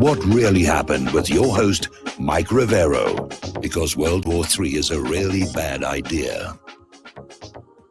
What really happened with your host, Mike Rivero, because World War III is a really bad idea.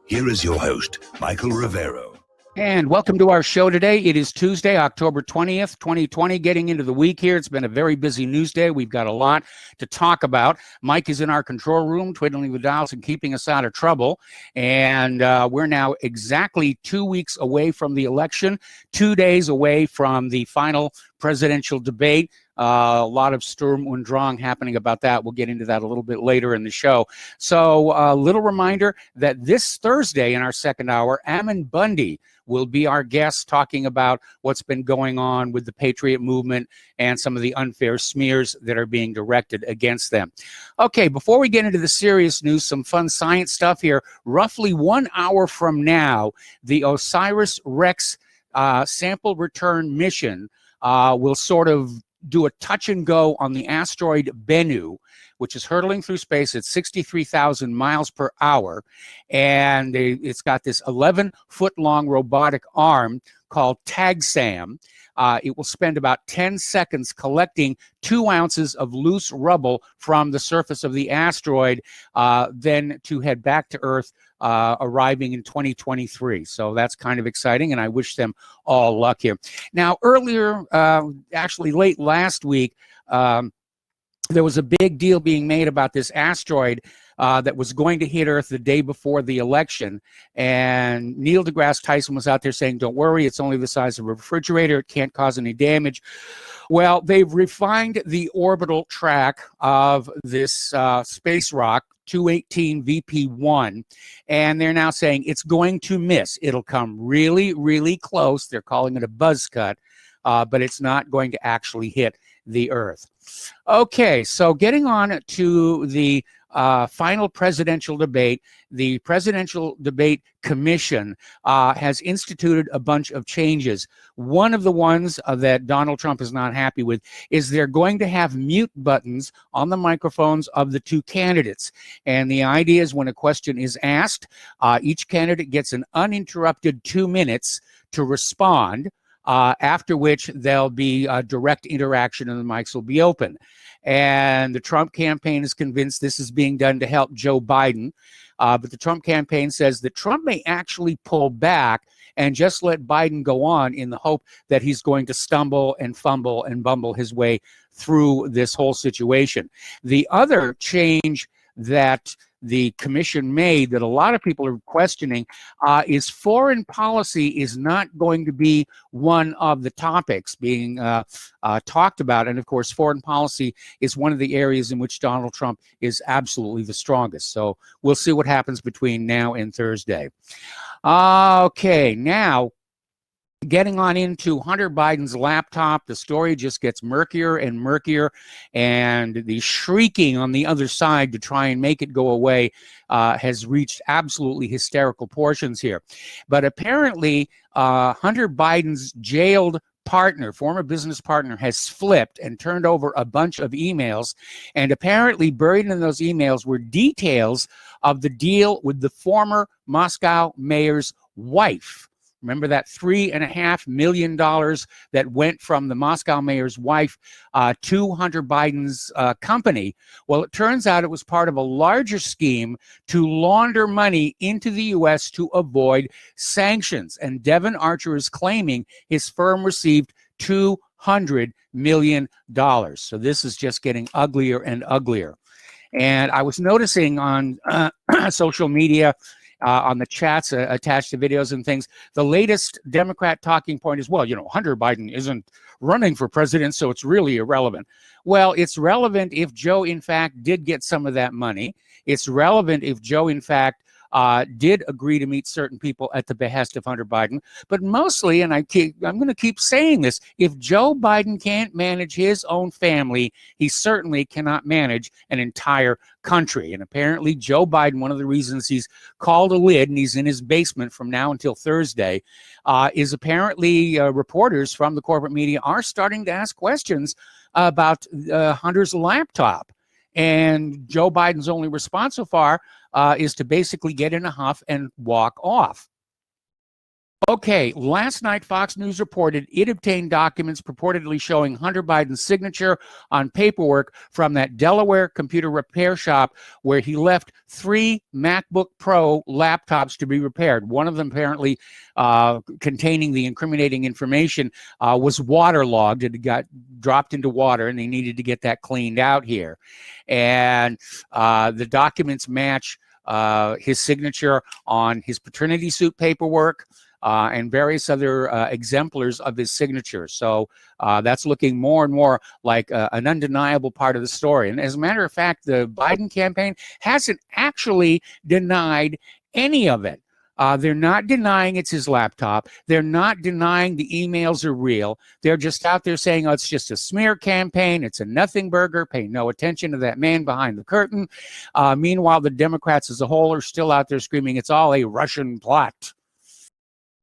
Here is your host, Michael Rivero. And welcome to our show today. It is Tuesday, October 20th, 2020, getting into the week here. It's been a very busy news day. We've got a lot to talk about. Mike is in our control room, twiddling the dials and keeping us out of trouble. And we're now exactly 2 weeks away from the election, 2 days away from the final presidential debate. A lot of Sturm und Drang happening about that. We'll get into that a little bit later in the show. So a little reminder that this Thursday in our second hour, Ammon Bundy will be our guest talking about what's been going on with the Patriot movement and some of the unfair smears that are being directed against them. Okay, before we get into the serious news, some fun science stuff here. Roughly 1 hour from now, the OSIRIS-REx sample return mission will sort of do a touch and go on the asteroid Bennu, which is hurtling through space at 63,000 miles per hour. And it's got this 11-foot-long robotic arm called TAGSAM. It will spend about 10 seconds collecting 2 ounces of loose rubble from the surface of the asteroid, then to head back to Earth, arriving in 2023. So that's kind of exciting, and I wish them all luck here. Now, earlier, actually late last week, there was a big deal being made about this asteroid that was going to hit Earth the day before the election. And Neil deGrasse Tyson was out there saying, don't worry, it's only the size of a refrigerator. It can't cause any damage. Well, they've refined the orbital track of this space rock, 218 VP1, and they're now saying it's going to miss. It'll come really, really close. They're calling it a buzz cut, but it's not going to actually hit the Earth. Okay, so getting on to the final presidential debate, the Presidential Debate Commission has instituted a bunch of changes. One of the ones that Donald Trump is not happy with is they're going to have mute buttons on the microphones of the 2 candidates. And the idea is when a question is asked, each candidate gets an uninterrupted 2 minutes to respond, after which there'll be direct interaction and the mics will be open. And the Trump campaign is convinced this is being done to help Joe Biden. But the Trump campaign says that Trump may actually pull back and just let Biden go on in the hope that he's going to stumble and fumble and bumble his way through this whole situation. The other change that the commission made that a lot of people are questioning is foreign policy is not going to be one of the topics being talked about. And of course, foreign policy is one of the areas in which Donald Trump is absolutely the strongest. So we'll see what happens between now and Thursday. Okay, now getting on into Hunter Biden's laptop, the story just gets murkier and murkier, and the shrieking on the other side to try and make it go away has reached absolutely hysterical portions here. But apparently, Hunter Biden's jailed partner, former business partner, has flipped and turned over a bunch of emails, and apparently buried in those emails were details of the deal with the former Moscow mayor's wife. Remember that $3.5 million that went from the Moscow mayor's wife to Hunter Biden's company? Well, it turns out it was part of a larger scheme to launder money into the U.S. to avoid sanctions. And Devon Archer is claiming his firm received $200 million. So this is just getting uglier and uglier. And I was noticing on social media, on the chats attached to videos and things, the latest Democrat talking point is, well, you know, Hunter Biden isn't running for president, so it's really irrelevant. Well, it's relevant if Joe, in fact, did get some of that money. It's relevant if Joe, in fact, did agree to meet certain people at the behest of Hunter Biden. But mostly, and I'm going to keep saying this, if Joe Biden can't manage his own family, he certainly cannot manage an entire country. And apparently Joe Biden, one of the reasons he's called a lid and he's in his basement from now until Thursday, is apparently reporters from the corporate media are starting to ask questions about Hunter's laptop. And Joe Biden's only response so far is to basically get in a huff and walk off. Okay, last night Fox News reported it obtained documents purportedly showing Hunter Biden's signature on paperwork from that Delaware computer repair shop where he left 3 MacBook Pro laptops to be repaired. One of them apparently containing the incriminating information was waterlogged. It got dropped into water and they needed to get that cleaned out here. And the documents match his signature on his paternity suit paperwork, and various other exemplars of his signature. So that's looking more and more like an undeniable part of the story. And as a matter of fact, the Biden campaign hasn't actually denied any of it. They're not denying it's his laptop. They're not denying the emails are real. They're just out there saying, oh, it's just a smear campaign. It's a nothing burger. Pay no attention to that man behind the curtain. Meanwhile, the Democrats as a whole are still out there screaming, it's all a Russian plot.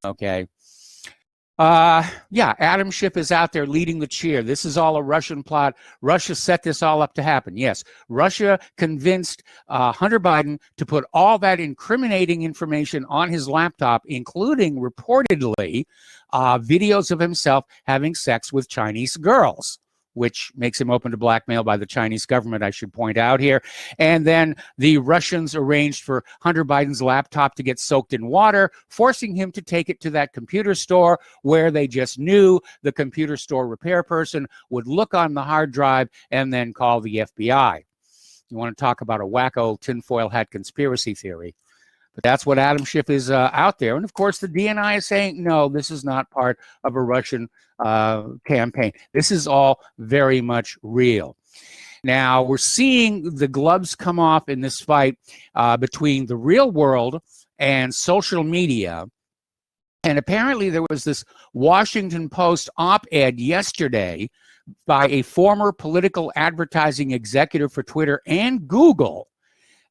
Okay. Yeah, Adam Schiff is out there leading the cheer. This is all a Russian plot. Russia set this all up to happen. Yes, Russia convinced Hunter Biden to put all that incriminating information on his laptop, including reportedly videos of himself having sex with Chinese girls, which makes him open to blackmail by the Chinese government, I should point out here. And then the Russians arranged for Hunter Biden's laptop to get soaked in water, forcing him to take it to that computer store where they just knew the computer store repair person would look on the hard drive and then call the FBI. You want to talk about a wacko tinfoil hat conspiracy theory. But that's what Adam Schiff is out there. And of course, the DNI is saying, no, this is not part of a Russian campaign. This is all very much real. Now, we're seeing the gloves come off in this fight between the real world and social media. And apparently there was this Washington Post op-ed yesterday by a former political advertising executive for Twitter and Google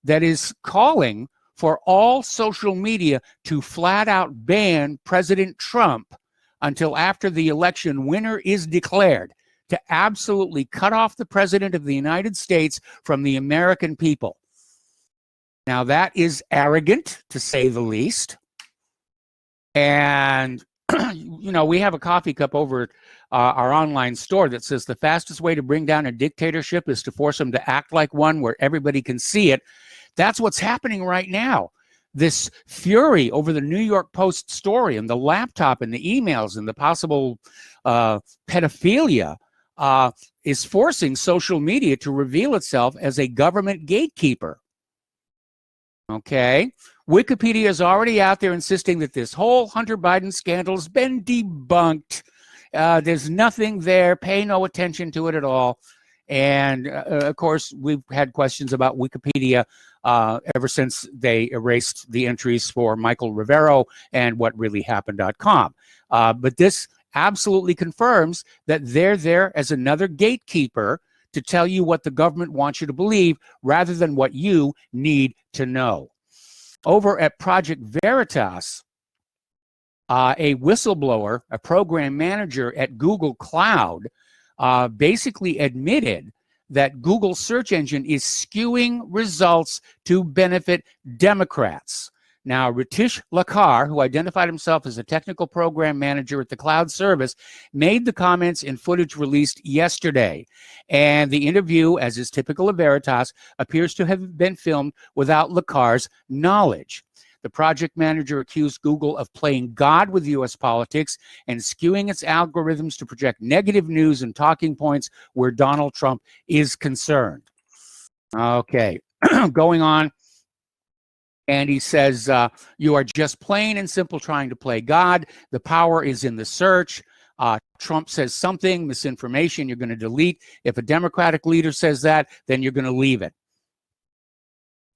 that is calling for all social media to flat out ban President Trump until after the election winner is declared, to absolutely cut off the president of the United States from the American people. Now that is arrogant, to say the least. And, you know, we have a coffee cup over at our online store that says the fastest way to bring down a dictatorship is to force them to act like one where everybody can see it. That's what's happening right now. This fury over the New York Post story and the laptop and the emails and the possible pedophilia is forcing social media to reveal itself as a government gatekeeper. Okay. Wikipedia is already out there insisting that this whole Hunter Biden scandal has been debunked. There's nothing there. Pay no attention to it at all. And of course, we've had questions about Wikipedia ever since they erased the entries for Michael Rivero and whatreallyhappened.com. But this absolutely confirms that they're there as another gatekeeper to tell you what the government wants you to believe rather than what you need to know. Over at Project Veritas, a whistleblower, a program manager at Google Cloud, basically admitted that Google's search engine is skewing results to benefit Democrats. Now, Ritish Lakar, who identified himself as a technical program manager at the cloud service, made the comments in footage released yesterday. And the interview, as is typical of Veritas, appears to have been filmed without Lakar's knowledge. The project manager accused Google of playing God with U.S. politics and skewing its algorithms to project negative news and talking points where Donald Trump is concerned. Okay, going on. And he says, you are just plain and simple trying to play God. The power is in the search. Trump says something, misinformation, you're going to delete. If a Democratic leader says that, then you're going to leave it.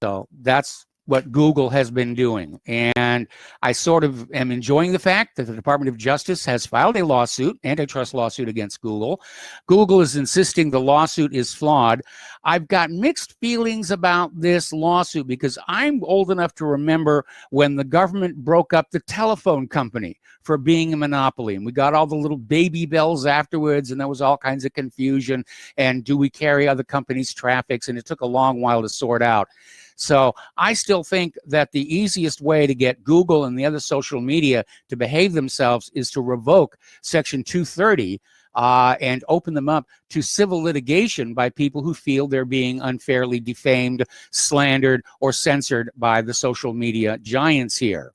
So that's what Google has been doing. And I sort of am enjoying the fact that the Department of Justice has filed a lawsuit, antitrust lawsuit against Google. Google is insisting the lawsuit is flawed. I've got mixed feelings about this lawsuit because I'm old enough to remember when the government broke up the telephone company for being a monopoly. And we got all the little baby bells afterwards, and there was all kinds of confusion. And do we carry other companies' traffics? And it took a long while to sort out. So I still think that the easiest way to get Google and the other social media to behave themselves is to revoke Section 230 and open them up to civil litigation by people who feel they're being unfairly defamed, slandered, or censored by the social media giants here.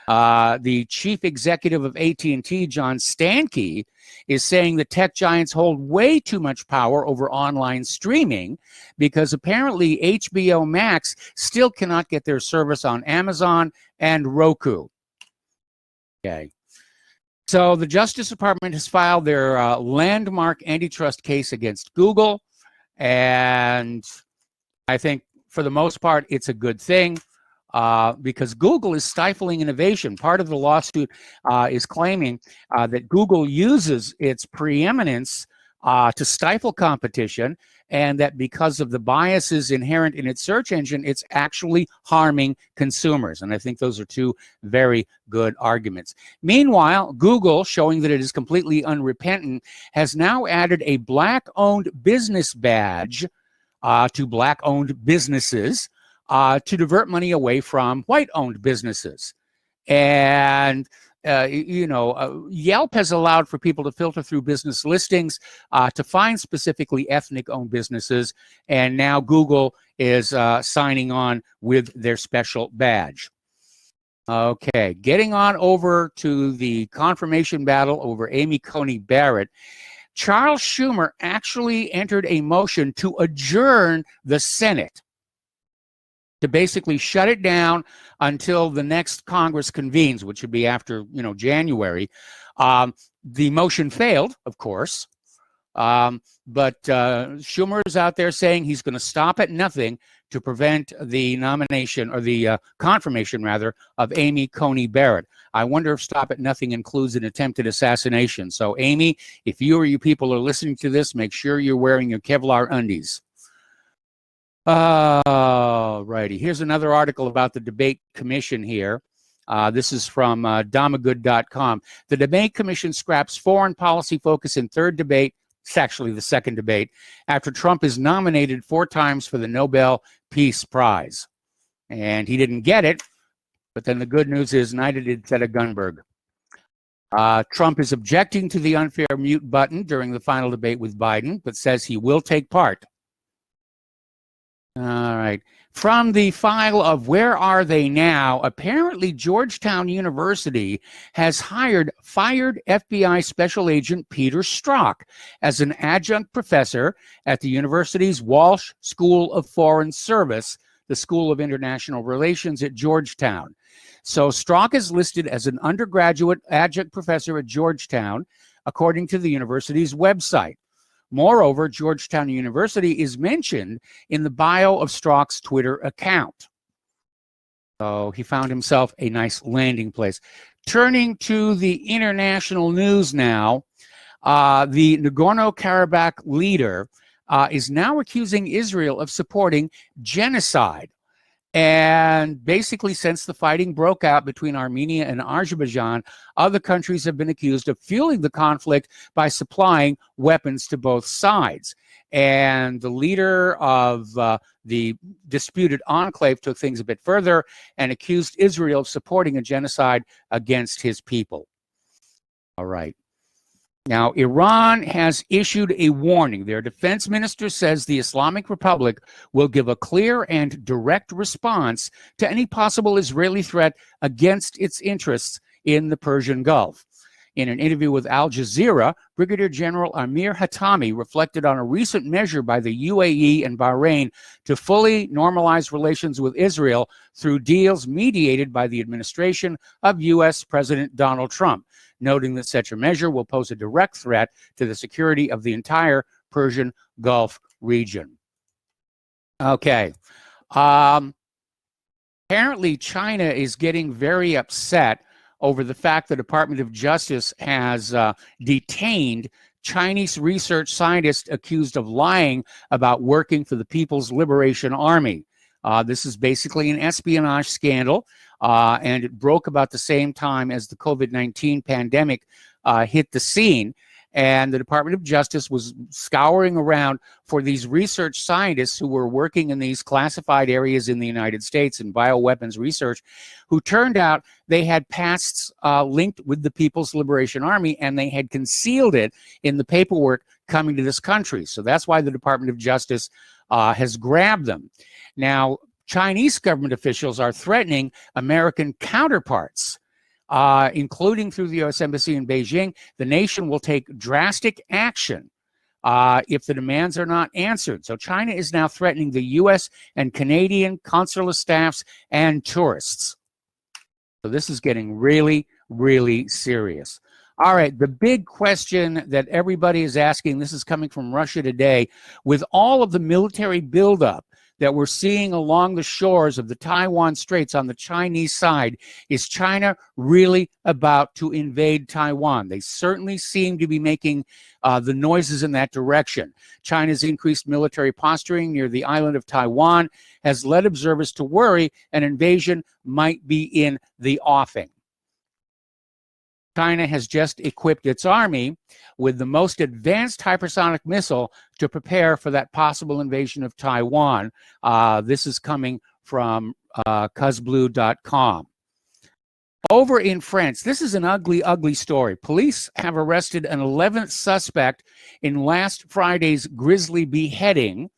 The chief executive of AT&T, John Stankey, is saying the tech giants hold way too much power over online streaming because apparently HBO Max still cannot get their service on Amazon and Roku. Okay. So the Justice Department has filed their landmark antitrust case against Google, and I think for the most part it's a good thing. Because Google is stifling innovation. Part of the lawsuit is claiming that Google uses its preeminence to stifle competition, and that because of the biases inherent in its search engine, it's actually harming consumers. And I think those are two very good arguments. Meanwhile, Google, showing that it is completely unrepentant, has now added a Black-owned business badge to Black-owned businesses to divert money away from white-owned businesses. And, Yelp has allowed for people to filter through business listings to find specifically ethnic-owned businesses, and now Google is signing on with their special badge. Okay, getting on over to the confirmation battle over Amy Coney Barrett. Charles Schumer actually entered a motion to adjourn the Senate, to basically shut it down until the next Congress convenes, which would be after, January. The motion failed, of course, but Schumer is out there saying he's going to stop at nothing to prevent the nomination, or the confirmation, rather, of Amy Coney Barrett. I wonder if stop at nothing includes an attempted assassination. So, Amy, if you or you people are listening to this, make sure you're wearing your Kevlar undies. Righty. Here's another article about the debate commission here. This is from Damagood.com. The debate commission scraps foreign policy focus in third debate. It's actually the second debate after Trump is nominated 4 times for the Nobel Peace Prize. And he didn't get it. But then the good news is neither did Greta Thunberg. Trump is objecting to the unfair mute button during the final debate with Biden, but says he will take part. All right. From the file of Where Are They Now, apparently Georgetown University has fired FBI Special Agent Peter Strzok as an adjunct professor at the university's Walsh School of Foreign Service, the School of International Relations at Georgetown. So Strzok is listed as an undergraduate adjunct professor at Georgetown, according to the university's website. Moreover, Georgetown University is mentioned in the bio of Strzok's Twitter account. So he found himself a nice landing place. Turning to the international news now, the Nagorno-Karabakh leader is now accusing Israel of supporting genocide. And basically, since the fighting broke out between Armenia and Azerbaijan, other countries have been accused of fueling the conflict by supplying weapons to both sides. And the leader of the disputed enclave took things a bit further and accused Israel of supporting a genocide against his people. All right. Now, Iran has issued a warning. Their defense minister says the Islamic Republic will give a clear and direct response to any possible Israeli threat against its interests in the Persian Gulf. In an interview with Al Jazeera, Brigadier General Amir Hatami reflected on a recent measure by the UAE and Bahrain to fully normalize relations with Israel through deals mediated by the administration of U.S. President Donald Trump, noting that such a measure will pose a direct threat to the security of the entire Persian Gulf region. Okay. Apparently, China is getting very upset over the fact the Department of Justice has detained Chinese research scientists accused of lying about working for the People's Liberation Army. This is basically an espionage scandal, and it broke about the same time as the COVID-19 pandemic hit the scene. And the Department of Justice was scouring around for these research scientists who were working in these classified areas in the United States in bioweapons research, who turned out they had pasts linked with the People's Liberation Army, and they had concealed it in the paperwork coming to this country. So that's why the Department of Justice has grabbed them. Now, Chinese government officials are threatening American counterparts, including through the U.S. Embassy in Beijing. The nation will take drastic action if the demands are not answered. So China is now threatening the U.S. and Canadian consular staffs and tourists. So this is getting really, really serious. All right, the big question that everybody is asking, this is coming from Russia Today, with all of the military buildup that we're seeing along the shores of the Taiwan Straits on the Chinese side, is China really about to invade Taiwan? They certainly seem to be making the noises in that direction. China's increased military posturing near the island of Taiwan has led observers to worry an invasion might be in the offing. China has just equipped its army with the most advanced hypersonic missile to prepare for that possible invasion of Taiwan. This is coming from cuzblue.com. Over in France, this is an ugly, ugly story. Police have arrested an 11th suspect in last Friday's grisly beheading.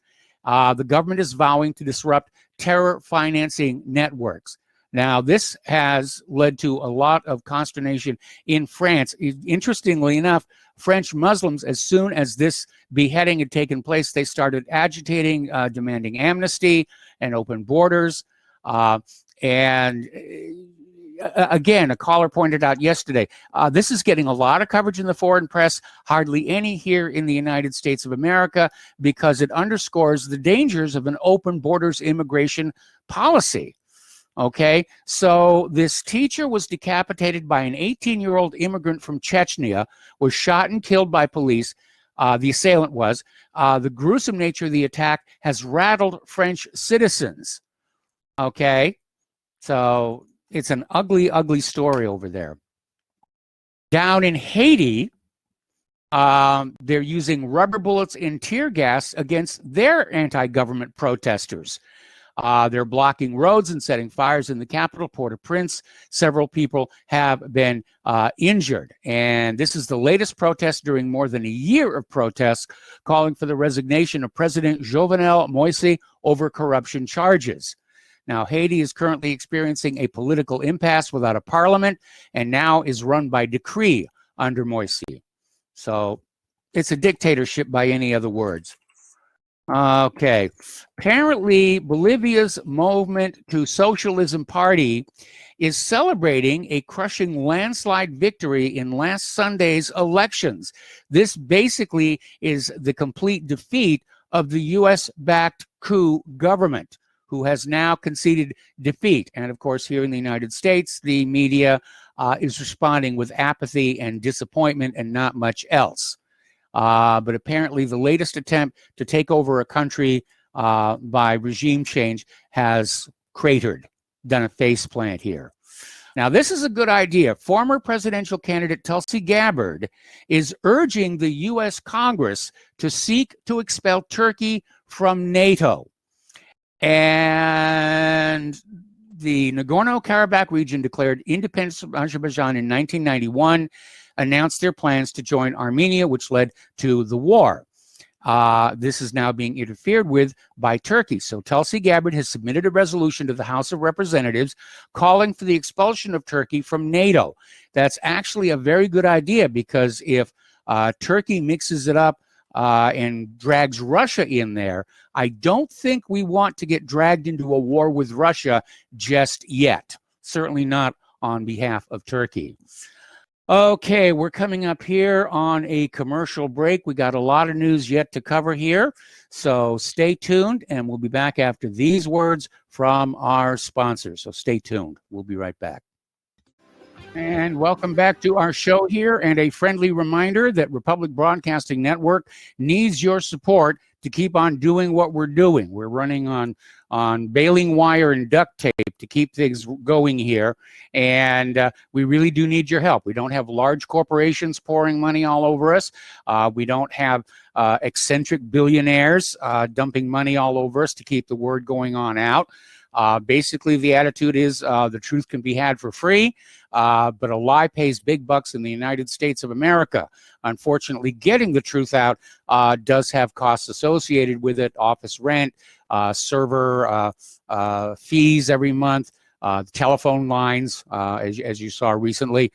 The government is vowing to disrupt terror financing networks. Now, this has led to a lot of consternation in France. Interestingly enough, French Muslims, as soon as this beheading had taken place, they started agitating, demanding amnesty and open borders. Again, a caller pointed out yesterday, this is getting a lot of coverage in the foreign press, hardly any here in the United States of America, because it underscores the dangers of an open borders immigration policy. Okay, so this teacher was decapitated by an 18-year-old immigrant from Chechnya, was shot and killed by police. The assailant was. The gruesome nature of the attack has rattled French citizens. Okay, so it's an ugly, ugly story over there. Down in Haiti, they're using rubber bullets and tear gas against their anti-government protesters. They're blocking roads and setting fires in the capital, Port-au-Prince. Several people have been injured. And this is the latest protest during more than a year of protests calling for the resignation of President Jovenel Moïse over corruption charges. Now, Haiti is currently experiencing a political impasse without a parliament and now is run by decree under Moïse. So it's a dictatorship by any other words. Okay. Apparently, Bolivia's movement to Socialism Party is celebrating a crushing landslide victory in last Sunday's elections. This basically is the complete defeat of the U.S.-backed coup government, who has now conceded defeat. And of course, here in the United States, the media is responding with apathy and disappointment and not much else. But apparently the latest attempt to take over a country by regime change has cratered, done a faceplant here. Now, this is a good idea. Former presidential candidate Tulsi Gabbard is urging the U.S. Congress to seek to expel Turkey from NATO. And the Nagorno-Karabakh region declared independence from Azerbaijan in 1991, announced their plans to join Armenia, which led to the war. This is now being interfered with by Turkey. So Tulsi Gabbard has submitted a resolution to the House of Representatives calling for the expulsion of Turkey from NATO. That's actually a very good idea, because if Turkey mixes it up and drags Russia in there, I don't think we want to get dragged into a war with Russia just yet. Certainly not on behalf of Turkey. Okay, we're coming up here on a commercial break. We got a lot of news yet to cover here, so stay tuned, and we'll be back after these words from our sponsors. So stay tuned. We'll be right back. And welcome back to our show here. And a friendly reminder that Republic Broadcasting Network needs your support to keep on doing what we're doing. We're running on baling wire and duct tape to keep things going here. And we really do need your help. We don't have large corporations pouring money all over us. We don't have eccentric billionaires dumping money all over us to keep the word going on out. Basically, the attitude is the truth can be had for free, but a lie pays big bucks in the United States of America. Unfortunately, getting the truth out does have costs associated with it: office rent, server fees every month, telephone lines, as you saw recently.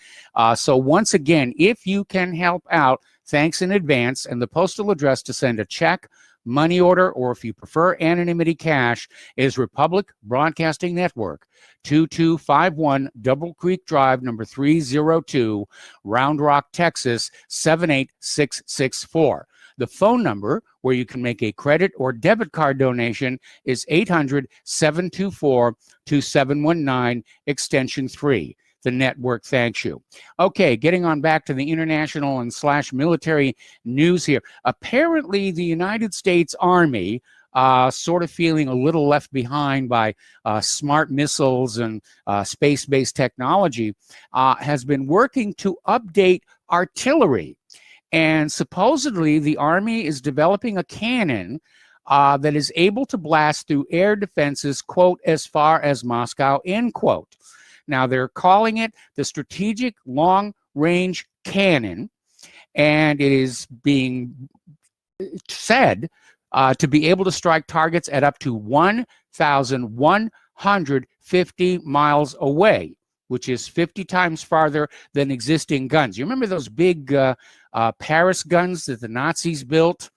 So once again, if you can help out, thanks in advance. And the postal address to send a check, money order, or if you prefer anonymity cash, is Republic Broadcasting Network, 2251 Double Creek Drive, number 302, Round Rock, Texas, 78664. The phone number where you can make a credit or debit card donation is 800-724-2719, extension 3. The network thanks you. Okay, getting on back to the international and / military news here. Apparently, the United States Army, sort of feeling a little left behind by smart missiles and space-based technology, has been working to update artillery. And supposedly, the Army is developing a cannon that is able to blast through air defenses, quote, as far as Moscow, end quote. Now, they're calling it the Strategic Long-Range Cannon, and it is being said to be able to strike targets at up to 1,150 miles away, which is 50 times farther than existing guns. You remember those big Paris guns that the Nazis built?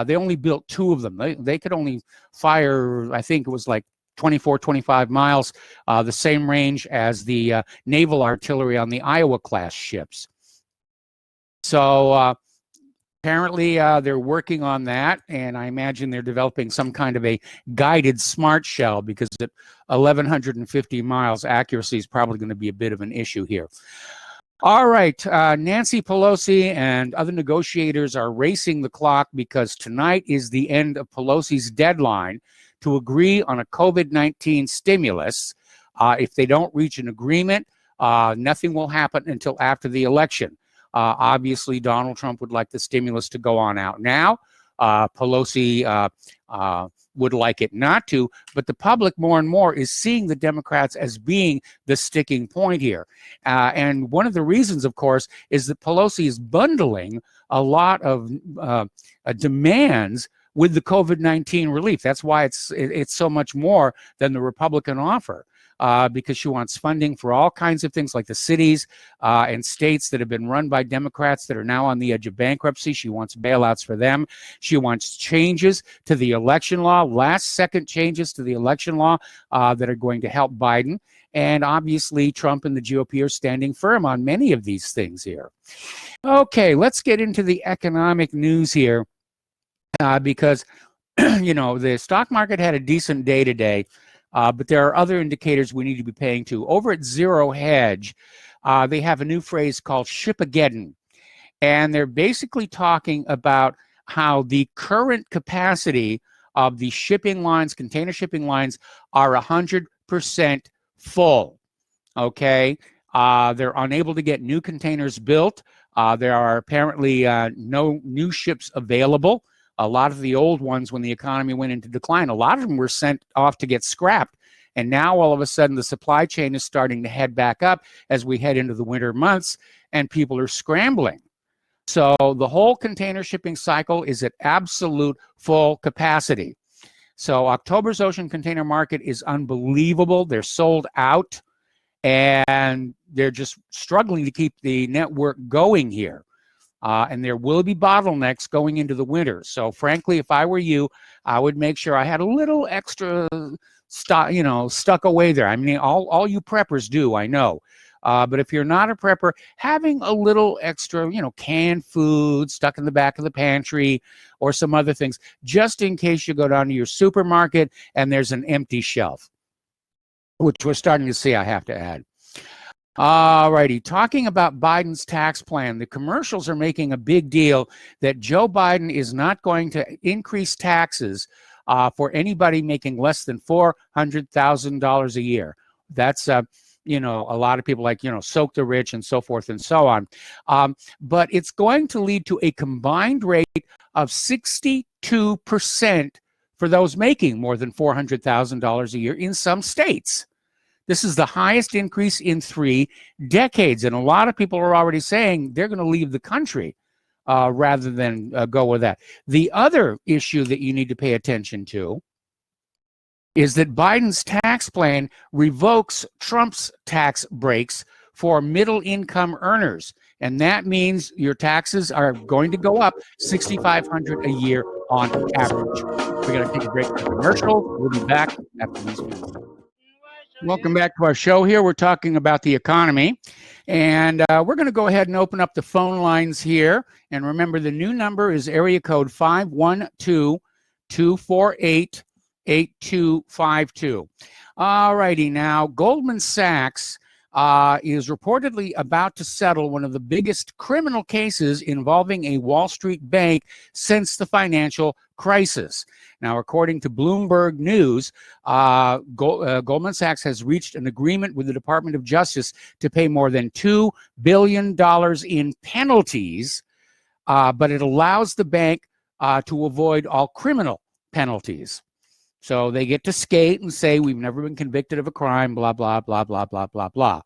They only built 2 of them. They could only fire, I think it was like 24, 25 miles, the same range as the naval artillery on the Iowa-class ships. So apparently they're working on that, and I imagine they're developing some kind of a guided smart shell, because at 1,150 miles, accuracy is probably going to be a bit of an issue here. All right, Nancy Pelosi and other negotiators are racing the clock because tonight is the end of Pelosi's deadline to agree on a COVID-19 stimulus. If they don't reach an agreement, nothing will happen until after the election. Obviously, Donald Trump would like the stimulus to go on out now. Pelosi would like it not to, but the public more and more is seeing the Democrats as being the sticking point here. And one of the reasons, of course, is that Pelosi is bundling a lot of demands with the COVID-19 relief. That's why it's so much more than the Republican offer, because she wants funding for all kinds of things like the cities and states that have been run by Democrats that are now on the edge of bankruptcy. She wants bailouts for them. She wants changes to the election law, last-second changes to the election law that are going to help Biden. And obviously, Trump and the GOP are standing firm on many of these things here. Okay, let's get into the economic news here. Because, the stock market had a decent day today, but there are other indicators we need to be paying to. Over at Zero Hedge, they have a new phrase called Shipageddon, and they're basically talking about how the current capacity of the shipping lines, container shipping lines, are 100% full, okay? They're unable to get new containers built. There are apparently no new ships available. A lot of the old ones, when the economy went into decline, a lot of them were sent off to get scrapped. And now all of a sudden the supply chain is starting to head back up as we head into the winter months, and people are scrambling. So the whole container shipping cycle is at absolute full capacity. So October's ocean container market is unbelievable. They're sold out, and they're just struggling to keep the network going here. And there will be bottlenecks going into the winter. So frankly, if I were you, I would make sure I had a little extra stock, stuck away there. I mean, all you preppers do, I know. But if you're not a prepper, having a little extra, canned food stuck in the back of the pantry or some other things, just in case you go down to your supermarket and there's an empty shelf, which we're starting to see, I have to add. All righty. Talking about Biden's tax plan, the commercials are making a big deal that Joe Biden is not going to increase taxes for anybody making less than $400,000 a year. That's a lot of people like, soak the rich and so forth and so on. But it's going to lead to a combined rate of 62% for those making more than $400,000 a year in some states. This is the highest increase in 3 decades. And a lot of people are already saying they're going to leave the country rather than go with that. The other issue that you need to pay attention to is that Biden's tax plan revokes Trump's tax breaks for middle income earners. And that means your taxes are going to go up $6,500 a year on average. We're going to take a break for commercial. We'll be back after these minutes. Welcome back to our show here. We're talking about the economy. And we're going to go ahead and open up the phone lines here. And remember, the new number is area code 512-248-8252. All righty. Now, Goldman Sachs is reportedly about to settle one of the biggest criminal cases involving a Wall Street bank since the financial crisis. Now, according to Bloomberg News, Goldman Sachs has reached an agreement with the Department of Justice to pay more than $2 billion in penalties, but it allows the bank to avoid all criminal penalties. So they get to skate and say, we've never been convicted of a crime, blah, blah, blah, blah, blah, blah, blah.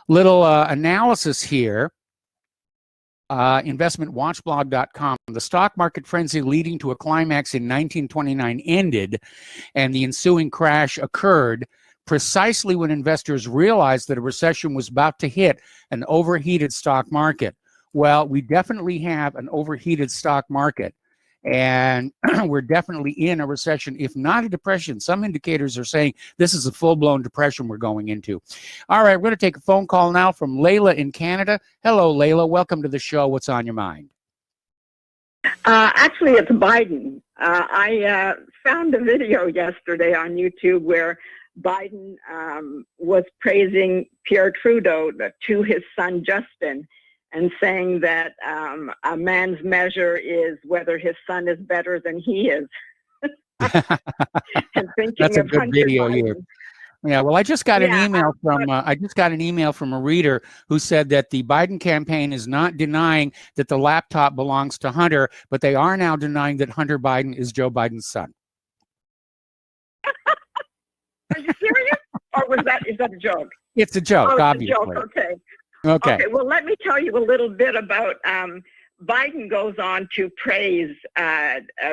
Little analysis here. investmentwatchblog.com. The stock market frenzy leading to a climax in 1929 ended, and the ensuing crash occurred precisely when investors realized that a recession was about to hit an overheated stock market. Well, we definitely have an overheated stock market, and we're definitely in a recession, if not a depression. Some indicators are saying this is a full-blown depression we're going into. All right, we're going to take a phone call now from Layla in Canada. Hello, Layla. Welcome to the show. What's on your mind? Actually, it's Biden. I found a video yesterday on YouTube where Biden was praising Pierre Trudeau to his son Justin, and saying that a man's measure is whether his son is better than he is. And thinking That's a of good Hunter video Biden. here. Yeah, well, I just got an email from a reader who said that the Biden campaign is not denying that the laptop belongs to Hunter, but they are now denying that Hunter Biden is Joe Biden's son. Are you serious? Or is that a joke? It's a joke, obviously. It's a joke. Okay. Okay. Well, let me tell you a little bit about Biden goes on to praise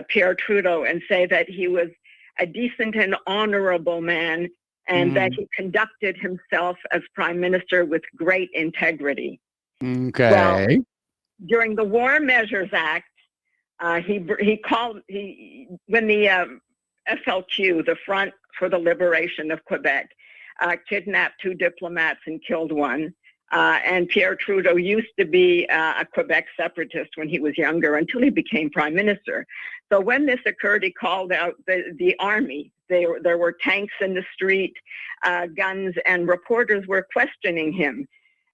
Pierre Trudeau and say that he was a decent and honorable man, and that he conducted himself as prime minister with great integrity. Okay. Well, during the War Measures Act, when the FLQ, the Front for the Liberation of Quebec, kidnapped 2 diplomats and killed one. And Pierre Trudeau used to be a Quebec separatist when he was younger, until he became prime minister. So when this occurred, he called out the army. There were tanks in the street, guns, and reporters were questioning him.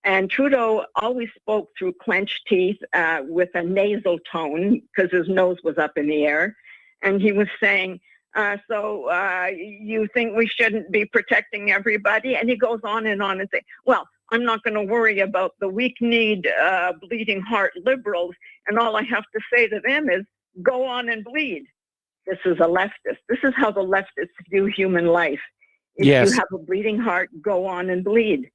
And Trudeau always spoke through clenched teeth with a nasal tone because his nose was up in the air. And he was saying, so you think we shouldn't be protecting everybody? And he goes on and say, well, I'm not going to worry about the weak-kneed, bleeding heart liberals, and all I have to say to them is, go on and bleed. This is a leftist. This is how the leftists view human life. If you have a bleeding heart, go on and bleed.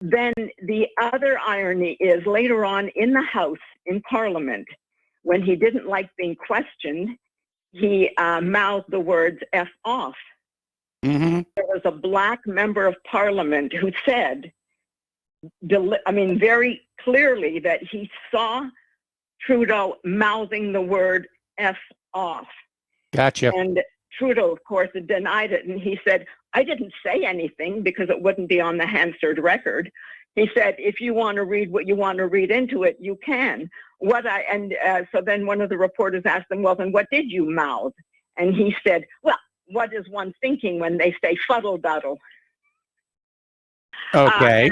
Then the other irony is later on in the House, in Parliament, when he didn't like being questioned, he mouthed the words F off. Mm-hmm. There was a black member of Parliament who said, very clearly that he saw Trudeau mouthing the word F off. Gotcha. And Trudeau, of course, had denied it. And he said, I didn't say anything because it wouldn't be on the Hansard record. He said, if you want to read what you want to read into it, you can. So then one of the reporters asked him, well, then what did you mouth? And he said, well, what is one thinking when they say fuddle-duddle? Okay.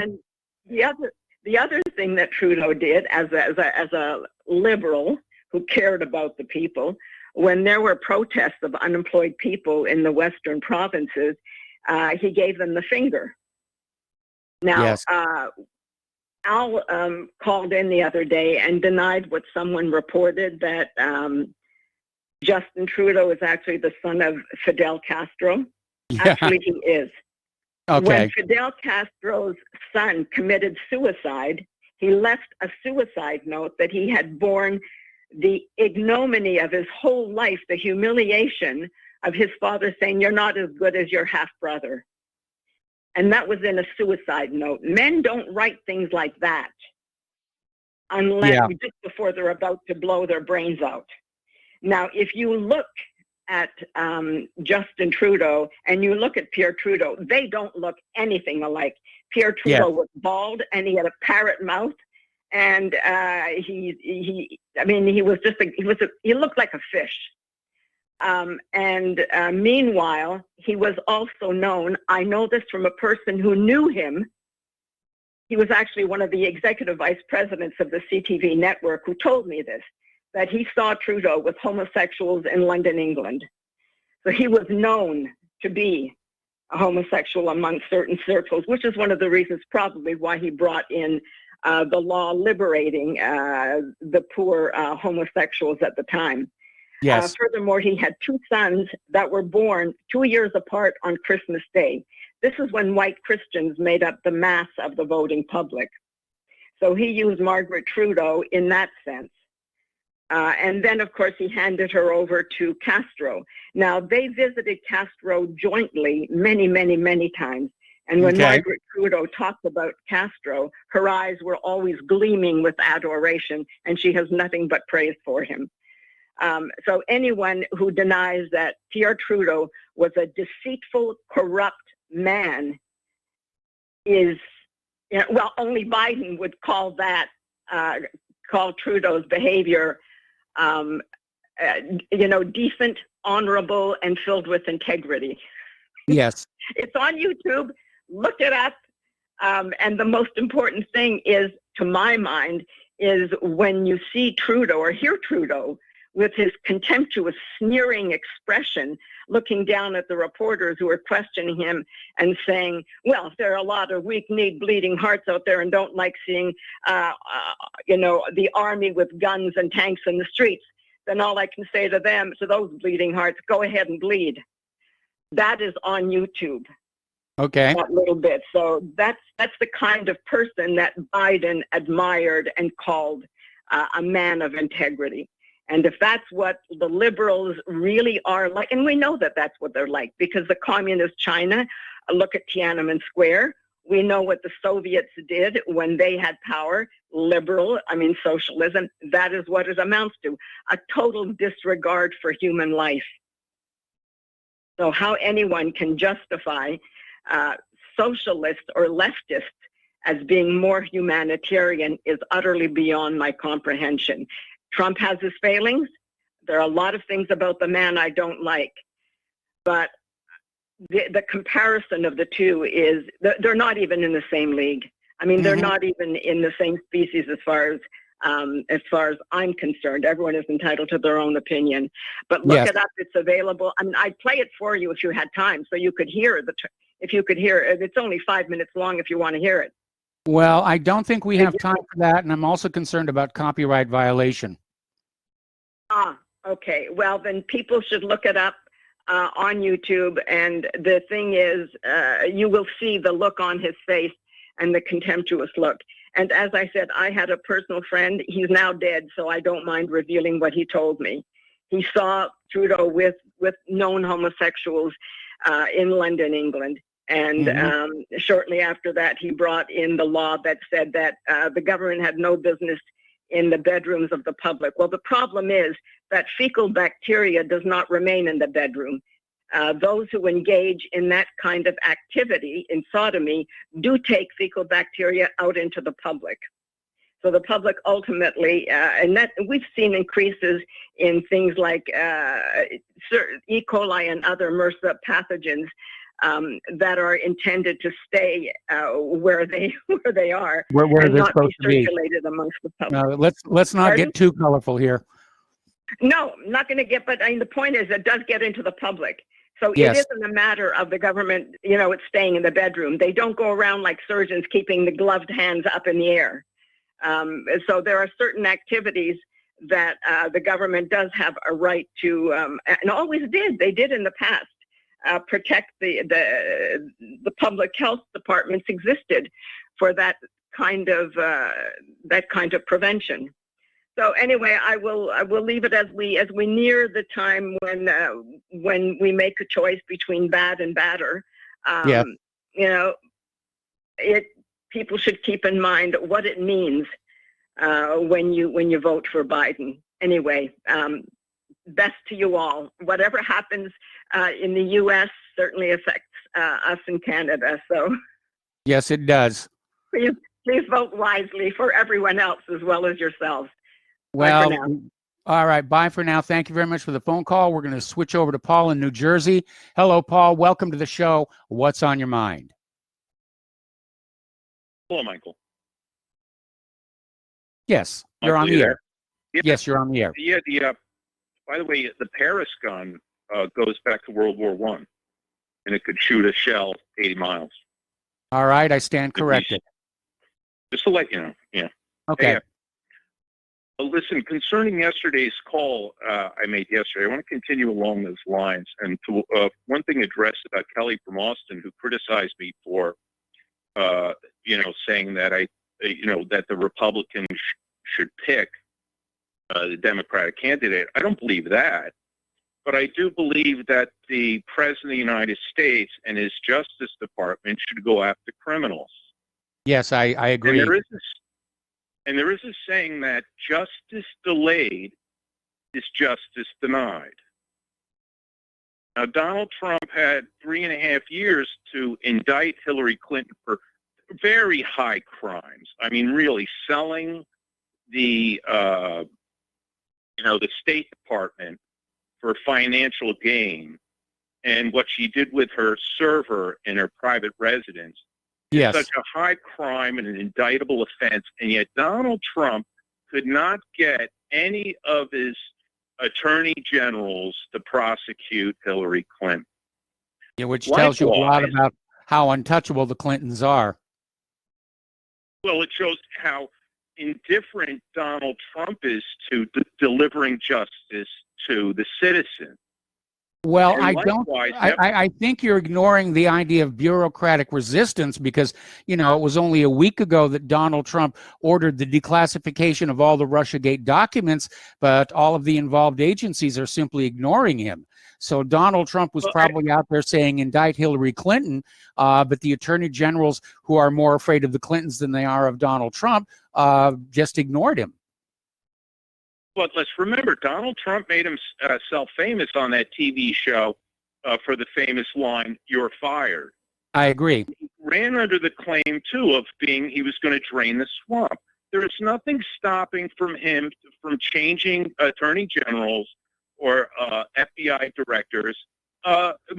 The other thing that Trudeau did as a liberal who cared about the people, when there were protests of unemployed people in the Western provinces, he gave them the finger. Now, Yes. Al called in the other day and denied what someone reported, that Justin Trudeau is actually the son of Fidel Castro. Yeah. Actually, he is. Okay. When Fidel Castro's son committed suicide, he left a suicide note that he had borne the ignominy of his whole life, the humiliation of his father saying, "You're not as good as your half-brother." And that was in a suicide note. Men don't write things like that unless just before they're about to blow their brains out. Now, if you look at Justin Trudeau and you look at Pierre Trudeau, they don't look anything alike. Pierre Trudeau was bald and he had a parrot mouth, and he looked like a fish. Meanwhile, he was also known, I know this from a person who knew him. He was actually one of the executive vice presidents of the CTV network who told me this, that he saw Trudeau with homosexuals in London, England. So he was known to be a homosexual among certain circles, which is one of the reasons probably why he brought in the law liberating the poor homosexuals at the time. Yes. Furthermore, he had two sons that were born 2 years apart on Christmas Day. This is when white Christians made up the mass of the voting public. So he used Margaret Trudeau in that sense. And then, of course, he handed her over to Castro. Now, they visited Castro jointly many, many, many times. And when Margaret Trudeau talked about Castro, her eyes were always gleaming with adoration, and she has nothing but praise for him. So anyone who denies that Pierre Trudeau was a deceitful, corrupt man is, well, only Biden would call that, call Trudeau's behavior, decent, honorable, and filled with integrity. Yes. It's on YouTube. Look it up. And the most important thing is, to my mind, is when you see Trudeau or hear Trudeau with his contemptuous, sneering expression, looking down at the reporters who are questioning him and saying, well, if there are a lot of weak-kneed, bleeding hearts out there and don't like seeing, the army with guns and tanks in the streets, then all I can say to them, to those bleeding hearts, go ahead and bleed. That is on YouTube. Okay. That little bit. So that's the kind of person that Biden admired and called a man of integrity. And if that's what the liberals really are like, and we know that that's what they're like, because the communist China, look at Tiananmen Square. We know what the Soviets did when they had power, socialism. That is what it amounts to, a total disregard for human life. So how anyone can justify socialist or leftist as being more humanitarian is utterly beyond my comprehension. Trump has his failings. There are a lot of things about the man I don't like, but the comparison of the two is they're not even in the same league. I mean, they're not even in the same species as far as I'm concerned. Everyone is entitled to their own opinion, but look it up. It's available. I mean, I'd play it for you if you had time, so you could hear if you could hear it. It's only 5 minutes long if you want to hear it. Well, I don't think we have time for that, and I'm also concerned about copyright violation. Okay. Well, then people should look it up on YouTube. And the thing is, you will see the look on his face and the contemptuous look. And as I said, I had a personal friend. He's now dead, so I don't mind revealing what he told me. He saw Trudeau with known homosexuals in London, England. And shortly after that, he brought in the law that said that the government had no business in the bedrooms of the public. Well, the problem is that fecal bacteria does not remain in the bedroom. Those who engage in that kind of activity, in sodomy, do take fecal bacteria out into the public. So the public ultimately, and that we've seen increases in things like E. coli and other MRSA pathogens that are intended to stay where they are Where and they're not be supposed to be. circulated amongst the public. Let's not Pardon? get too colorful here. No, I'm not going to get, but I mean, the point is it does get into the public. So Yes. it isn't a matter of the government, it's staying in the bedroom. They don't go around like surgeons keeping the gloved hands up in the air. So there are certain activities that the government does have a right to, and always did. They did in the past. Protect the public health departments existed for that kind of prevention. So anyway, I will leave it as we near the time when we make a choice between bad and badder. Yeah. People should keep in mind what it means when you vote for Biden. Anyway, best to you all. Whatever happens in the U.S. certainly affects us in Canada. So Yes, it does. please vote wisely for everyone else as well as yourselves. Well, Bye for now. all right. Bye for now. Thank you very much for the phone call. We're going to switch over to Paul in New Jersey. Hello, Paul. Welcome to the show. What's on your mind? Hello, Michael. Yes, you're on Michael, the you air. Yeah. Yes, you're on the air. Yeah, by the way, the Paris gun goes back to World War I, and it could shoot a shell 80 miles. All right, I stand corrected. Just to let you know, yeah. Okay. Hey, listen, concerning yesterday's call I made yesterday, I want to continue along those lines. And to one thing addressed about Kelly from Austin, who criticized me for, saying that that the Republicans should pick the Democratic candidate. I don't believe that. But I do believe that the President of the United States and his Justice Department should go after criminals. Yes, I agree. And there is a saying that justice delayed is justice denied. Now, Donald Trump had 3.5 years to indict Hillary Clinton for very high crimes. I mean, really selling the State Department for financial gain, and what she did with her server in her private residence. Yes. It's such a high crime and an indictable offense, and yet Donald Trump could not get any of his attorney generals to prosecute Hillary Clinton. Yeah, which tells you a lot Likewise, about how untouchable the Clintons are. well, it shows how indifferent Donald Trump is to delivering justice to the citizen. Well, And I think you're ignoring the idea of bureaucratic resistance because, it was only a week ago that Donald Trump ordered the declassification of all the Russiagate documents, but all of the involved agencies are simply ignoring him. So Donald Trump was probably out there saying indict Hillary Clinton, but the attorney generals who are more afraid of the Clintons than they are of Donald Trump just ignored him. But let's remember, Donald Trump made himself famous on that TV show for the famous line, "You're fired." I agree. He ran under the claim, too, of he was going to drain the swamp. There is nothing stopping him from changing attorney generals or FBI directors on a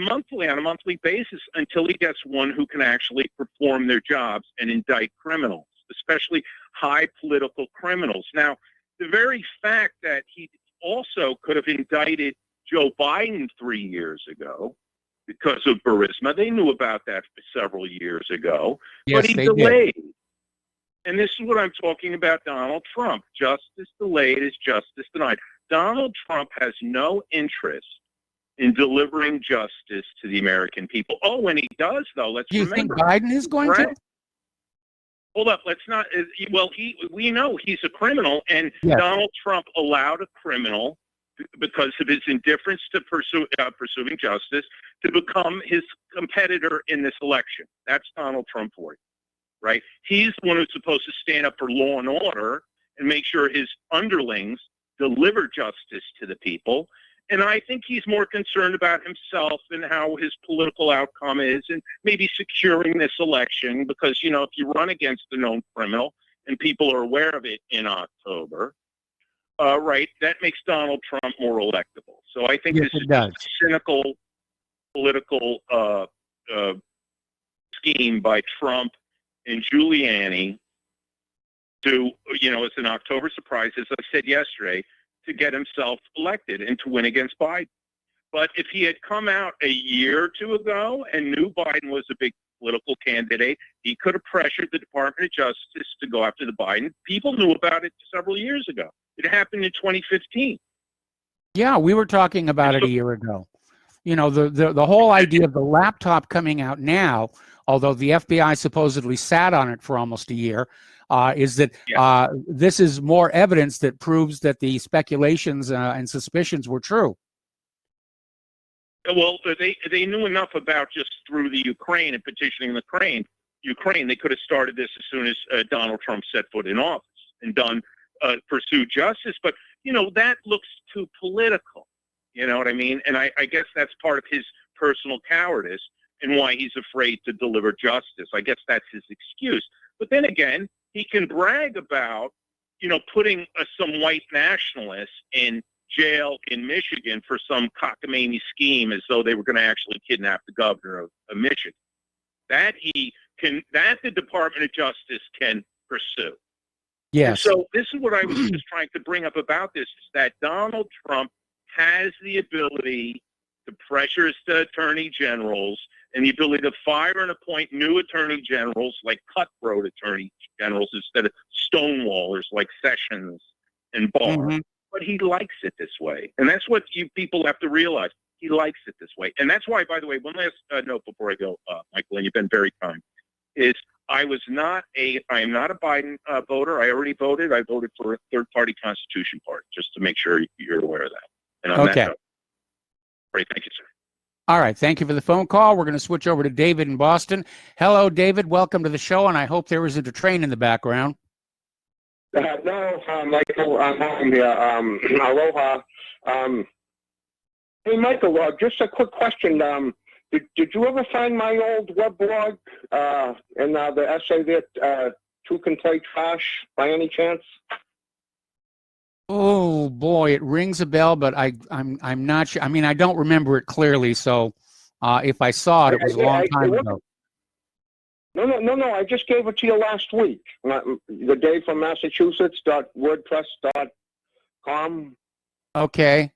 monthly basis until he gets one who can actually perform their jobs and indict criminals, especially high political criminals. Now, the very fact that he also could have indicted Joe Biden 3 years ago because of Burisma, they knew about that several years ago, Yes, but he they delayed. did. And this is what I'm talking about Donald Trump. Justice delayed is justice denied. Donald Trump has no interest in delivering justice to the American people. Oh, when he does, though, let's remember. Do you think Biden is going to? Hold up, let's not. Well, we know he's a criminal, and Yes. Donald Trump allowed a criminal, because of his indifference to pursuing justice, to become his competitor in this election. That's Donald Trump for you, right? He's the one who's supposed to stand up for law and order and make sure his underlings deliver justice to the people. And I think he's more concerned about himself and how his political outcome is, and maybe securing this election because, if you run against a known criminal and people are aware of it in October, right, that makes Donald Trump more electable. So I think Yes, this it is does. cynical political scheme by Trump and Giuliani to, as an October surprise, as I said yesterday, to get himself elected and to win against Biden. But if he had come out a year or two ago and knew Biden was a big political candidate, he could have pressured the Department of Justice to go after the Biden. People knew about it several years ago. It happened in 2015. Yeah, we were talking about it a year ago. The whole idea of the laptop coming out now, although the FBI supposedly sat on it for almost a year, is that this is more evidence that proves that the speculations and suspicions were true. Well, they knew enough about just through the Ukraine and petitioning the Ukraine. They could have started this as soon as Donald Trump set foot in office and pursued justice. But, that looks too political. You know what I mean? And I guess that's part of his personal cowardice and why he's afraid to deliver justice. I guess that's his excuse. But then again, he can brag about, putting some white nationalists in jail in Michigan for some cockamamie scheme as though they were going to actually kidnap the governor of Michigan. That the Department of Justice can pursue. Yes. And so this is what I was just trying to bring up about this, is that Donald Trump has the ability to pressure his attorney generals and the ability to fire and appoint new attorney generals, like cutthroat attorney generals, instead of stonewallers like Sessions and Barr. Mm-hmm. But he likes it this way. And that's what you people have to realize. He likes it this way. And that's why, by the way, one last note before I go, Michael, and you've been very kind, is I am not a Biden voter. I already voted. I voted for a third-party Constitution Party, just to make sure you're aware of that. And on that note, great. Thank you, sir. All right. Thank you for the phone call. We're going to switch over to David in Boston. Hello, David. Welcome to the show, and I hope there isn't a train in the background. No, Michael, I'm home here. Aloha. Hey, Michael, just a quick question. Did you ever find my old weblog and the essay that Two Can Play Trash by any chance? Oh boy, it rings a bell, but I'm not sure. I mean, I don't remember it clearly. So if I saw it, it was a long time ago. No. I just gave it to you last week. The day from Massachusetts.wordpress.com. Okay,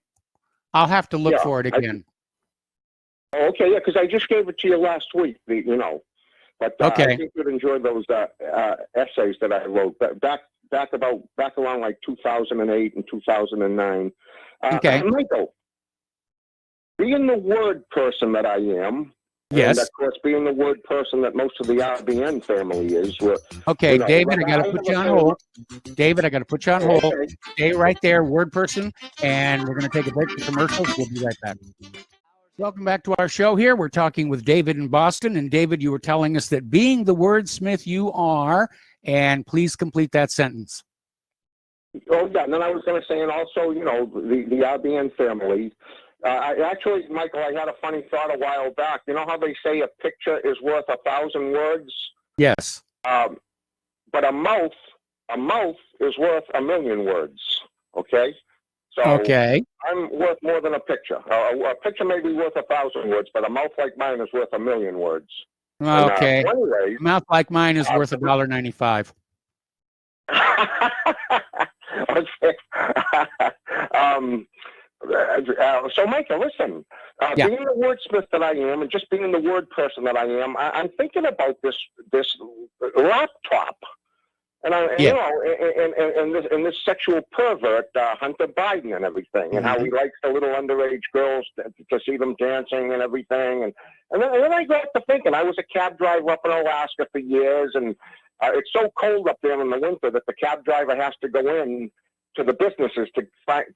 I'll have to look for it again. Okay, yeah, because I just gave it to you last week. But okay. I think you'd enjoy those essays that I wrote back around like 2008 and 2009. Okay. Michael, being the word person that I am, yes, and of course being the word person that most of the RBN family is. Okay, David, I got to put you on hold. David, I got to put you on hold. Okay. Stay right there, word person, and we're going to take a break for commercials. We'll be right back. Welcome back to our show here. We're talking with David in Boston. And David, you were telling us that being the wordsmith you are, and please complete that sentence. Oh, yeah. And then I was going to say, and also, the RBN family. Actually, Michael, I had a funny thought a while back. You know how they say a picture is worth 1,000 words? Yes. But a mouth is worth 1,000,000 words. Okay? So okay. I'm worth more than a picture. A picture may be worth 1,000 words, but a mouth like mine is worth 1,000,000 words. Okay. And, anyways, a mouth like mine is worth $1.95. Okay. So, Michael, listen. Being the wordsmith that I am, and just being the word person that I am, I'm thinking about this laptop. And this sexual pervert, Hunter Biden, and everything, and how he likes the little underage girls to see them dancing and everything. And then I got to thinking, I was a cab driver up in Alaska for years, and it's so cold up there in the winter that the cab driver has to go in to the businesses to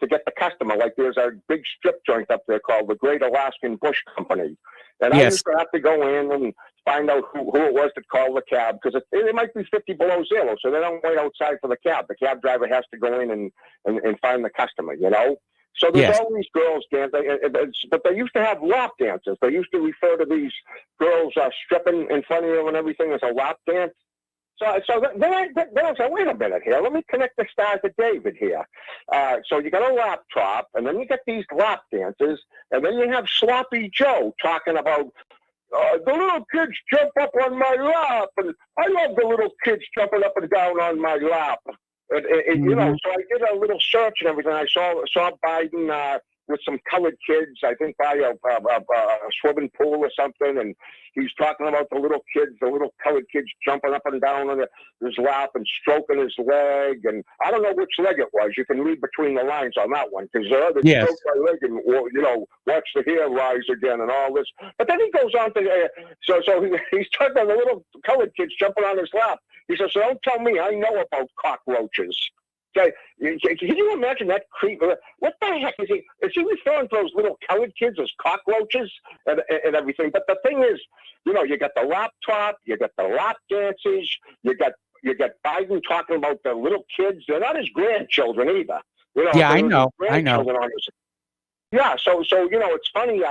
get the customer. Like there's a big strip joint up there called the Great Alaskan Bush Company. And I used to have to go in and find out who it was that called the cab, because it might be 50 below zero, so they don't wait outside for the cab. The cab driver has to go in and find the customer, So there's all these girls dancing, but they used to have lap dances. They used to refer to these girls stripping in front of you and everything as a lap dance. So then I said, wait a minute here. Let me connect the stars to David here. So you got a laptop, and then you get these lap dances, and then you have Sloppy Joe talking about the little kids jump up on my lap, and I love the little kids jumping up and down on my lap. You know, so I did a little search and everything. I saw Biden with some colored kids, I think by a swimming pool or something, and he's talking about the little colored kids jumping up and down on his lap and stroking his leg, and I don't know which leg it was. You can read between the lines on that one, because they stroked my leg and, you know, watch the hair rise again and all this. But then he goes on to, so he's talking about the little colored kids jumping on his lap. He says, so don't tell me I know about cockroaches. Okay, can you imagine that creep? What the heck is he? Is he referring to those little colored kids as cockroaches and everything? But the thing is, you know, you got the laptop, you got the lap dances, you got Biden talking about the little kids. They're not his grandchildren either. You know, yeah, I know. Yeah, so you know, it's funny.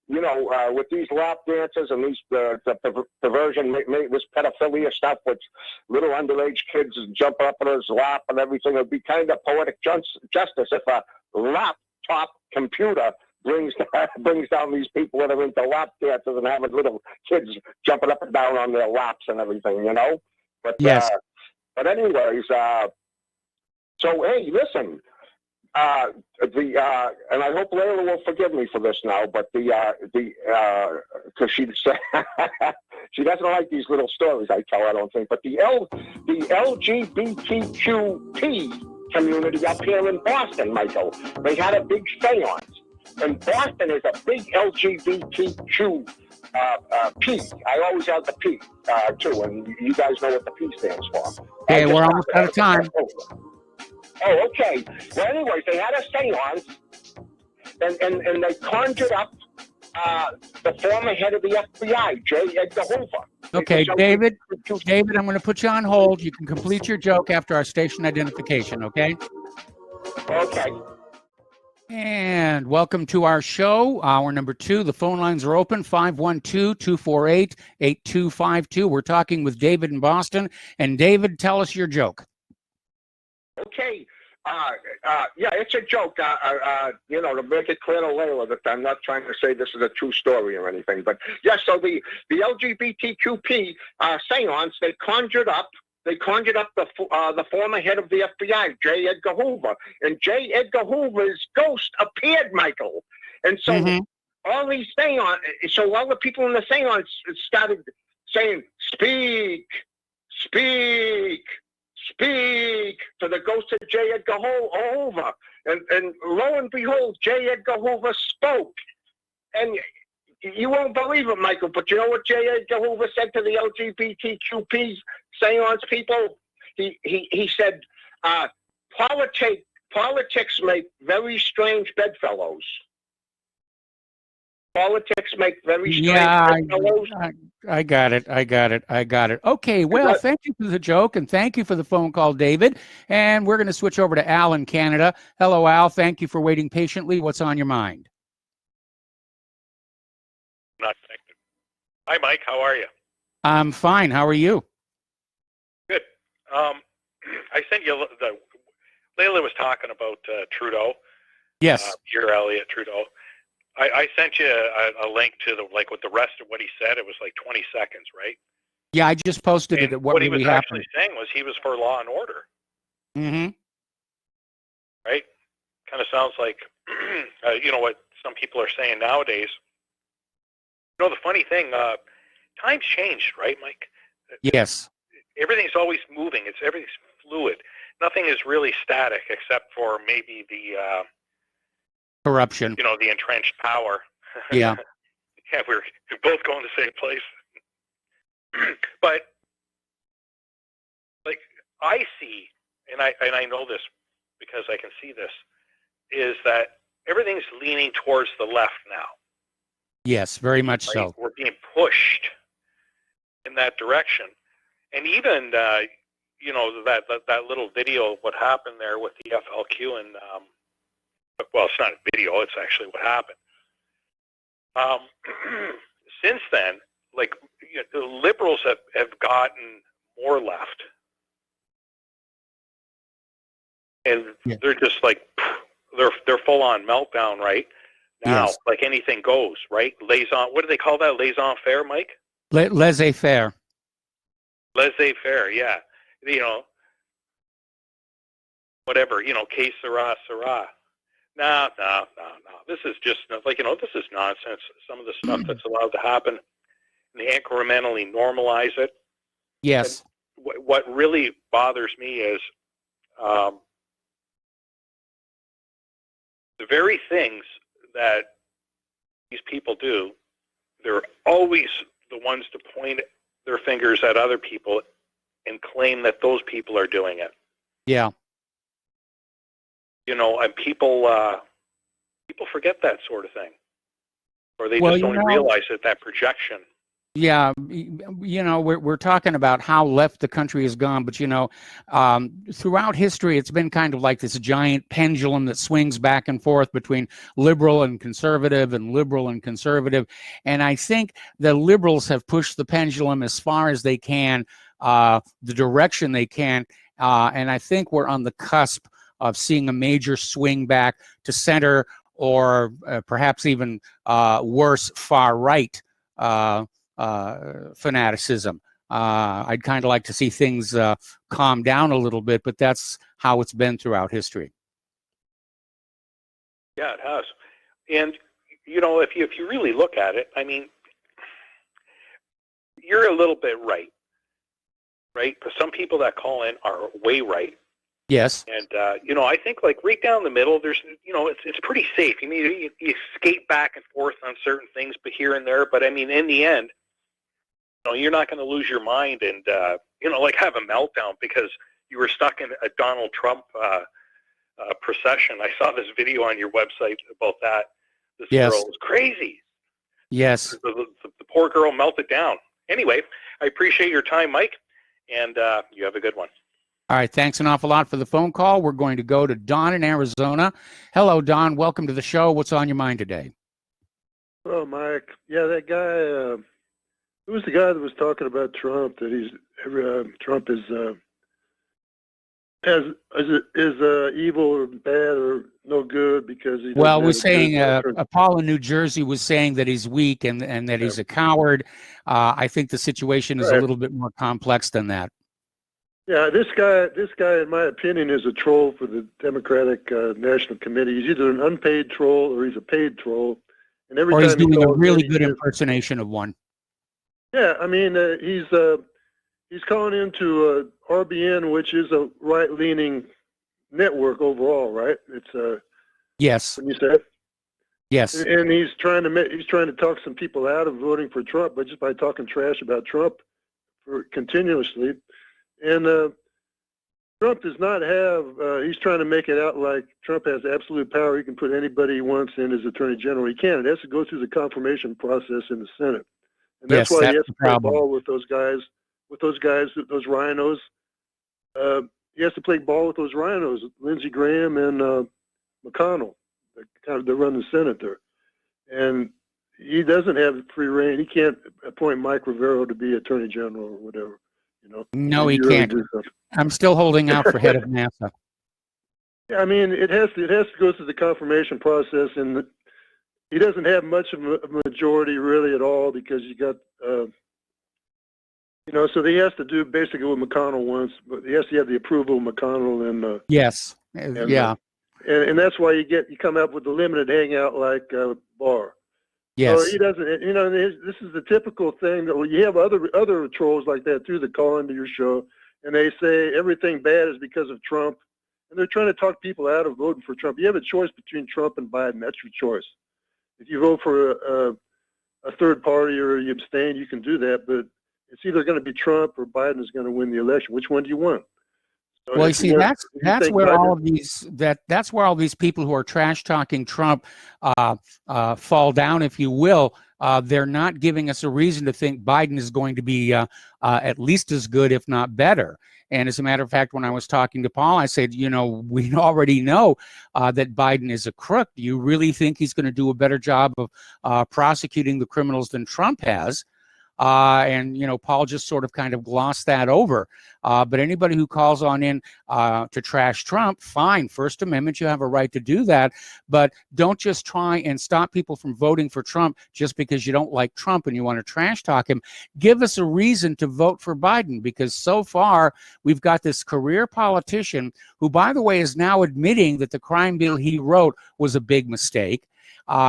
You know, with these lap dances and these the perversion, this pedophilia stuff with little underage kids jumping up on his lap and everything, it would be kind of poetic justice if a laptop computer brings down these people that are into lap dances and having little kids jumping up and down on their laps and everything, you know? But, yes. But anyways, so, hey, listen. And I hope Layla will forgive me for this now, but because she doesn't like these little stories I tell, I don't think, but the LGBTQP community up here in Boston, Michael, they had a big seance, and Boston is a big LGBTQ P. I always have the P too, and you guys know what the P stands for. Okay, we're almost out of time. Oh, okay. Well, anyways, they had a seance, and they conjured up the former head of the FBI, J. Edgar Hoover. Okay, David, I'm going to put you on hold. You can complete your joke after our station identification, okay? Okay. And welcome to our show, hour number 2. The phone lines are open, 512-248-8252. We're talking with David in Boston. And David, tell us your joke. Okay. Yeah, it's a joke. You know, to make it clear to Layla that I'm not trying to say this is a true story or anything. But yeah, so the LGBTQP seance, they conjured up the former head of the FBI, J. Edgar Hoover, and J. Edgar Hoover's ghost appeared, Michael, and so all these seance, so all the people in the seance started saying, "Speak, speak." Speak to the ghost of J. Edgar Hoover. And lo and behold, J. Edgar Hoover spoke. And you won't believe it, Michael, but you know what J. Edgar Hoover said to the LGBTQP seance people? He said, politics make very strange bedfellows. Politics make very strange bedfellows. I got it. Okay, well, thank you for the joke, and thank you for the phone call, David. And we're going to switch over to Al in Canada. Hello, Al. Thank you for waiting patiently. What's on your mind? Not connected. Hi, Mike. How are you? I'm fine. How are you? Good. I sent you Layla was talking about Trudeau. Yes. Your Elliot Trudeau. I sent you a link to what the rest of what he said. It was like 20 seconds, right? Yeah, I just posted it. What he was actually saying was he was for law and order. Mm-hmm. Right? Kind of sounds like, you know, what some people are saying nowadays. You know, the funny thing, times changed, right, Mike? Yes. Everything's always moving. Everything's fluid. Nothing is really static except for maybe the corruption. You know, the entrenched power. Yeah. Yeah, we're both going to the same place. But like I see, and I know this because I can see this, is that everything's leaning towards the left now. Yes, very much right? so. We're being pushed in that direction. And even you know, that little video of what happened there with the FLQ and well, it's not a video, it's actually what happened. Since then, like, you know, the liberals have gotten more left. And they're just like, they're full on meltdown, right? Now, Yes. like anything goes, right? Liaison, what do they call that? Laissez-faire, Mike? Laissez-faire. Laissez-faire, yeah. You know, whatever, you know, que sera, sera. No. This is just, like, you know, this is nonsense. Some of the stuff that's allowed to happen, and they incrementally normalize it. Yes. And what really bothers me is the very things that these people do, they're always the ones to point their fingers at other people and claim that those people are doing it. Yeah. You know, and people forget that sort of thing, or they Well, just don't realize that projection. Yeah, you know, we're talking about how left the country has gone, but you know, throughout history, it's been kind of like this giant pendulum that swings back and forth between liberal and conservative and liberal and conservative. And I think the liberals have pushed the pendulum as far as they can, the direction they can, and I think we're on the cusp of seeing a major swing back to center, or perhaps even worse, far right fanaticism. I'd kind of like to see things calm down a little bit, but that's how it's been throughout history. Yeah, it has. And you know, if you really look at it, I mean, you're a little bit right? Because some people that call in are way right. Yes. And you know, I think like right down the middle, there's, you know, it's pretty safe. You mean, you skate back and forth on certain things, but here and there. But I mean, in the end, you know, you're not going to lose your mind and you know, like have a meltdown because you were stuck in a Donald Trump procession. I saw this video on your website about that. This Yes. girl was crazy. Yes. The poor girl melted down. Anyway, I appreciate your time, Mike, and you have a good one. All right. Thanks an awful lot for the phone call. We're going to go to Don in Arizona. Hello, Don. Welcome to the show. What's on your mind today? Oh, Mike. Yeah, that guy. Who was the guy that was talking about Trump? That Trump is evil or bad or no good because he. Well, we're saying Paul in New Jersey was saying that he's weak and that he's a coward. I think the situation is a little bit more complex than that. Yeah, this guy, in my opinion, is a troll for the Democratic National Committee. He's either an unpaid troll or he's a paid troll. And every or time he's doing a really in, good impersonation of one. Yeah, I mean, he's calling into RBN, which is a right-leaning network overall, right? It's yes. When you said. Yes. And he's trying to talk some people out of voting for Trump, but just by talking trash about Trump continuously. And Trump does not have, he's trying to make it out like Trump has absolute power. He can put anybody he wants in as Attorney General. He can't. It has to go through the confirmation process in the Senate. And that's why he has to play ball with those guys, those rhinos. He has to play ball with those rhinos, Lindsey Graham and McConnell, that run the Senate there. And he doesn't have free reign. He can't appoint Mike Rivero to be Attorney General or whatever. You know? No, he can't. I'm still holding out for head of NASA. Yeah, I mean, it has to go through the confirmation process, and he doesn't have much of a majority really at all because you got, you know, so he has to do basically what McConnell wants, but he has to have the approval of McConnell and yes, yeah, and that's why you come up with the limited hangout like Barr. Yes. So he doesn't, you know, this is the typical thing that you have other trolls like that too that call into your show and they say everything bad is because of Trump, and they're trying to talk people out of voting for Trump. You have a choice between Trump and Biden. That's your choice. If you vote for a third party or you abstain, you can do that, but it's either going to be Trump or Biden is going to win the election. Which one do you want? So well, you see, that's where Biden, that's where all these people who are trash talking Trump fall down, if you will. They're not giving us a reason to think Biden is going to be at least as good, if not better. And as a matter of fact, when I was talking to Paul, I said, you know, we already know that Biden is a crook. Do you really think he's going to do a better job of prosecuting the criminals than Trump has? And, Paul just sort of kind of glossed that over. But anybody who calls on in to trash Trump, fine. First Amendment, you have a right to do that. But don't just try and stop people from voting for Trump just because you don't like Trump and you want to trash talk him. Give us a reason to vote for Biden, because so far we've got this career politician who, by the way, is now admitting that the crime bill he wrote was a big mistake.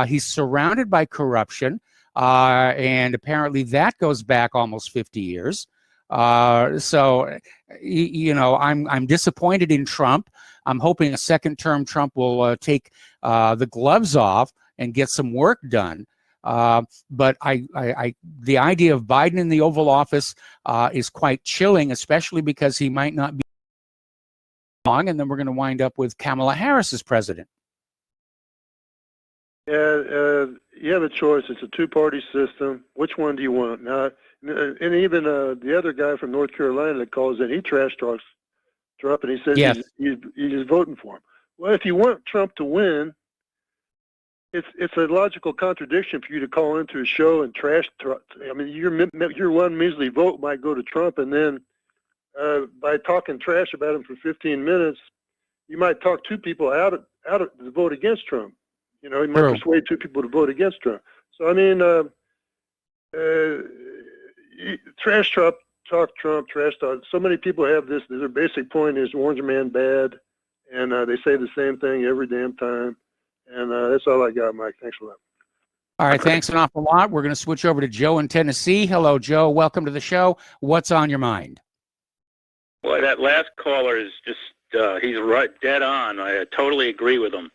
He's surrounded by corruption, and apparently that goes back almost 50 years. So, I'm disappointed in Trump. I'm hoping a second term Trump will take the gloves off and get some work done. But the idea of Biden in the Oval Office is quite chilling, especially because he might not be long, and then we're going to wind up with Kamala Harris as president. Yeah, you have a choice. It's a two-party system. Which one do you want? Now, and even the other guy from North Carolina that calls in, he trash talks Trump, and he says he's voting for him. Well, if you want Trump to win, it's a logical contradiction for you to call into a show and trash. I mean, your one measly vote might go to Trump, and then by talking trash about him for 15 minutes, you might talk two people out of the vote against Trump. He might persuade two people to vote against Trump. So, I mean, trash Trump, talk Trump, trash talk. So many people have this. Their basic point is Orange Man bad, and they say the same thing every damn time. And that's all I got, Mike. Thanks a lot. All right, thanks an awful lot. We're going to switch over to Joe in Tennessee. Hello, Joe. Welcome to the show. What's on your mind? Boy, that last caller is just, he's right, dead on. I totally agree with him.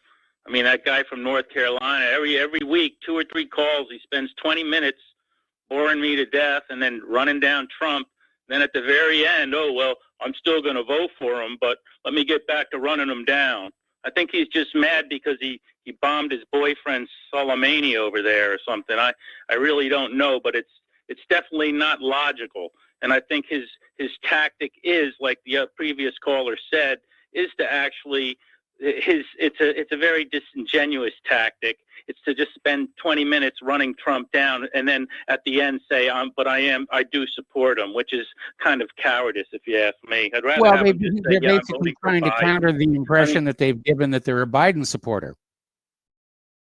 I mean, that guy from North Carolina, every week, 2 or 3 calls, he spends 20 minutes boring me to death and then running down Trump. Then at the very end, oh, well, I'm still going to vote for him, but let me get back to running him down. I think he's just mad because he bombed his boyfriend Soleimani over there or something. I really don't know, but it's definitely not logical. And I think his tactic is, like the previous caller said, is to actually it's a very disingenuous tactic. It's to just spend 20 minutes running Trump down and then at the end say, I do support him, which is kind of cowardice, if you ask me. I'd rather have him just say, they're basically trying to counter the impression that they've given that they're a Biden supporter.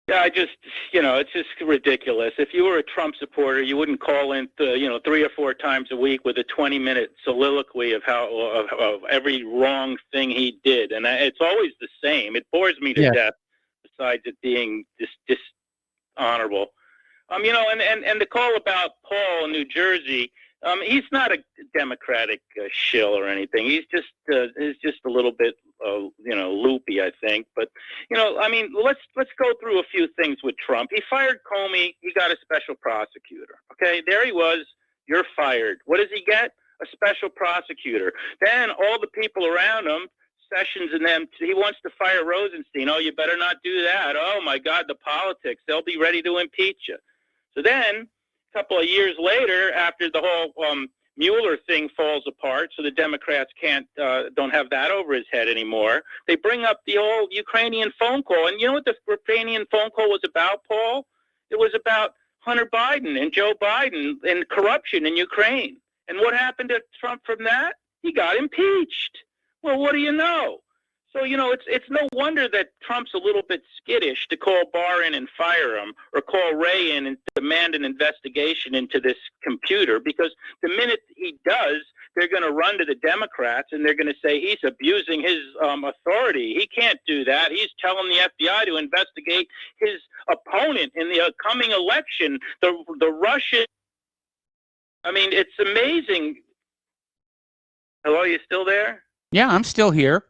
Yeah, it's just ridiculous. If you were a Trump supporter, you wouldn't call in, 3 or 4 times a week with a 20-minute soliloquy of of every wrong thing he did, and it's always the same. It bores me to death. Besides it being dishonorable, and the call about Paul in New Jersey. He's not a Democratic shill or anything. He's just a little bit, loopy, I think. But, let's go through a few things with Trump. He fired Comey. He got a special prosecutor. Okay, there he was. You're fired. What does he get? A special prosecutor. Then all the people around him, Sessions and them, he wants to fire Rosenstein. Oh, you better not do that. Oh, my God, the politics. They'll be ready to impeach you. So then, a couple of years later, after the whole Mueller thing falls apart, so the Democrats don't have that over his head anymore, they bring up the old Ukrainian phone call. And you know what the Ukrainian phone call was about, Paul? It was about Hunter Biden and Joe Biden and corruption in Ukraine. And what happened to Trump from that? He got impeached. Well, what do you know? So, it's no wonder that Trump's a little bit skittish to call Barr in and fire him, or call Wray in and demand an investigation into this computer, because the minute he does, they're going to run to the Democrats and they're going to say he's abusing his authority. He can't do that. He's telling the FBI to investigate his opponent in the coming election, the Russian. I mean, it's amazing. Hello, you still there? Yeah, I'm still here.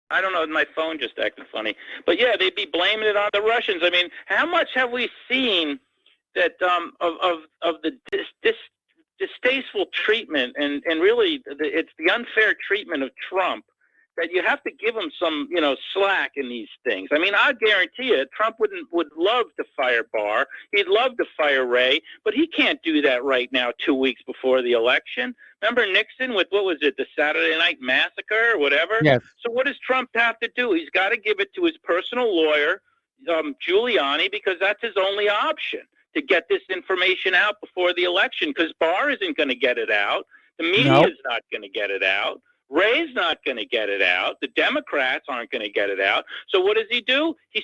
I don't know, my phone just acting funny. But yeah, they'd be blaming it on the Russians. I mean, how much have we seen that of the distasteful treatment and really it's the unfair treatment of Trump, that you have to give him some, slack in these things. I mean, I guarantee you, Trump would love to fire Barr. He'd love to fire Wray, but he can't do that right now 2 weeks before the election. Remember Nixon with, what was it, the Saturday Night Massacre or whatever? Yes. So what does Trump have to do? He's got to give it to his personal lawyer, Giuliani, because that's his only option. to get this information out before the election, because Barr isn't going to get it out. The media No. is not going to get it out. Ray's not going to get it out. The Democrats aren't going to get it out. So what does he do? He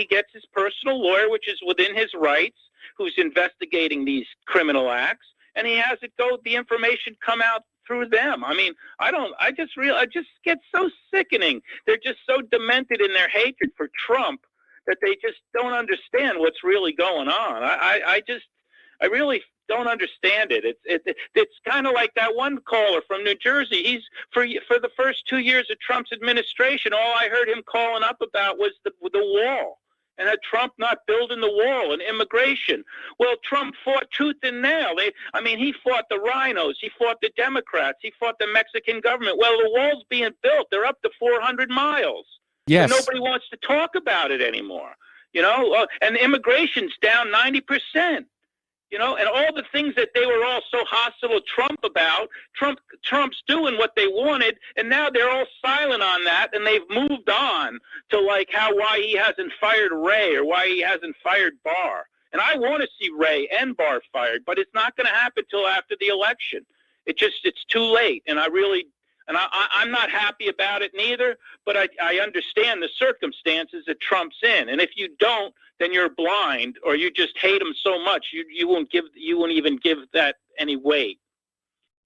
gets his personal lawyer, which is within his rights, who's investigating these criminal acts, and he has the information come out through them. I mean, I just get so sickening. They're just so demented in their hatred for Trump that they just don't understand what's really going on. I really don't understand it. It's kind of like that one caller from New Jersey. He's for the first 2 years of Trump's administration, all I heard him calling up about was the wall, and had Trump not building the wall and immigration. Well, Trump fought tooth and nail. He fought the rhinos. He fought the Democrats. He fought the Mexican government. Well, the wall's being built. They're up to 400 miles. Yes. And nobody wants to talk about it anymore. And immigration's down 90%. And all the things that they were all so hostile to Trump about, Trump's doing what they wanted, and now they're all silent on that, and they've moved on to why he hasn't fired Ray or why he hasn't fired Barr. And I want to see Ray and Barr fired, but it's not going to happen till after the election. It's too late, and I'm not happy about it neither, but I understand the circumstances that Trump's in. And if you don't, then you're blind, or you just hate him so much you won't even give that any weight.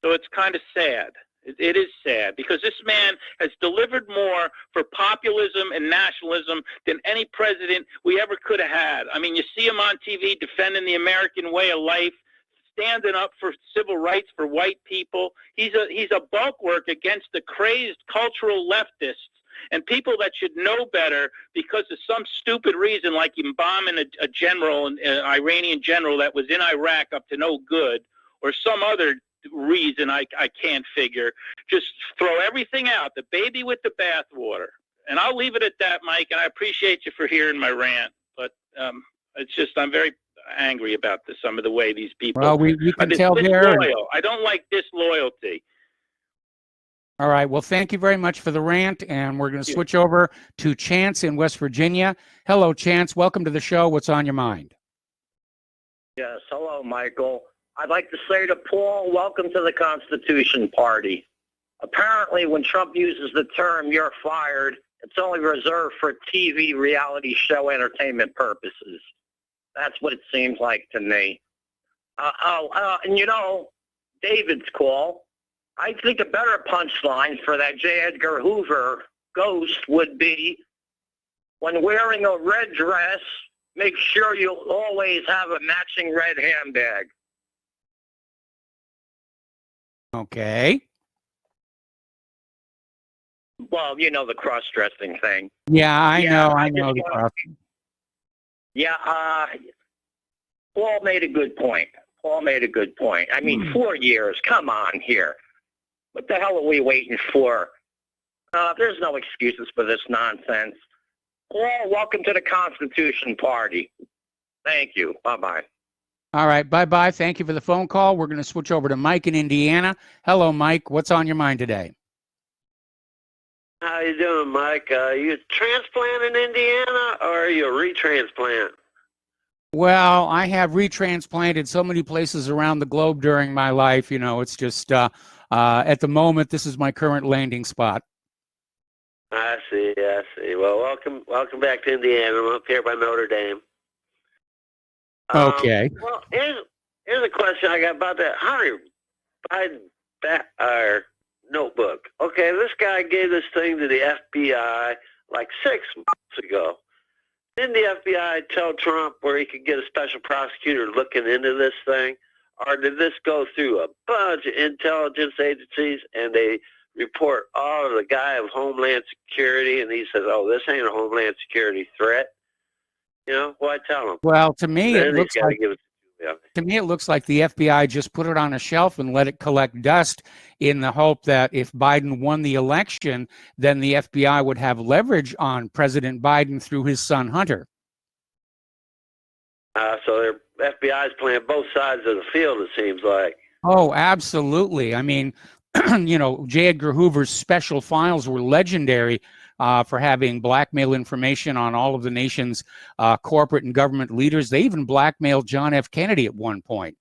So it's kind of sad. It is sad, because this man has delivered more for populism and nationalism than any president we ever could have had. I mean, you see him on TV defending the American way of life, standing up for civil rights for white people. He's a bulwark against the crazed cultural leftists and people that should know better because of some stupid reason, like him bombing a general, an Iranian general that was in Iraq up to no good, or some other reason I can't figure. Just throw everything out, the baby with the bathwater. And I'll leave it at that, Mike, and I appreciate you for hearing my rant. But it's just, I'm very angry about some of the way these people. Well, we can tell there. I don't like disloyalty. All right. Well, thank you very much for the rant, and we're going to switch over to Chance in West Virginia. Hello, Chance. Welcome to the show. What's on your mind? Yes. Hello, Michael. I'd like to say to Paul, welcome to the Constitution Party. Apparently, when Trump uses the term "you're fired," it's only reserved for TV reality show entertainment purposes. That's what it seems like to me. And David's call, I think a better punchline for that J. Edgar Hoover ghost would be, when wearing a red dress, make sure you always have a matching red handbag. Okay. Well, the cross-dressing thing. Yeah, I know the cross. Yeah, Paul made a good point. I mean, 4 years, come on here. What the hell are we waiting for? There's no excuses for this nonsense. Paul, welcome to the Constitution Party. Thank you. Bye-bye. All right, bye-bye. Thank you for the phone call. We're going to switch over to Mike in Indiana. Hello, Mike. What's on your mind today? How you doing, Mike? You transplant in Indiana, or are you a retransplant? Well, I have retransplanted so many places around the globe during my life. It's just at the moment, this is my current landing spot. I see. Well, welcome back to Indiana. I'm up here by Notre Dame. Okay. Well, here's a question I got about that Hunter Biden notebook. Okay, this guy gave this thing to the FBI like 6 months ago. Didn't the FBI tell Trump where he could get a special prosecutor looking into this thing? Or did this go through a bunch of intelligence agencies and they report all of the guy of Homeland Security and he says, oh, this ain't a Homeland Security threat? Why tell him? Well, to me, it looks like the FBI just put it on a shelf and let it collect dust in the hope that if Biden won the election, then the FBI would have leverage on President Biden through his son Hunter. So their FBI is playing both sides of the field, it seems like. Oh, absolutely. I mean, J. Edgar Hoover's special files were legendary for having blackmail information on all of the nation's corporate and government leaders. They even blackmailed John F. Kennedy at one point.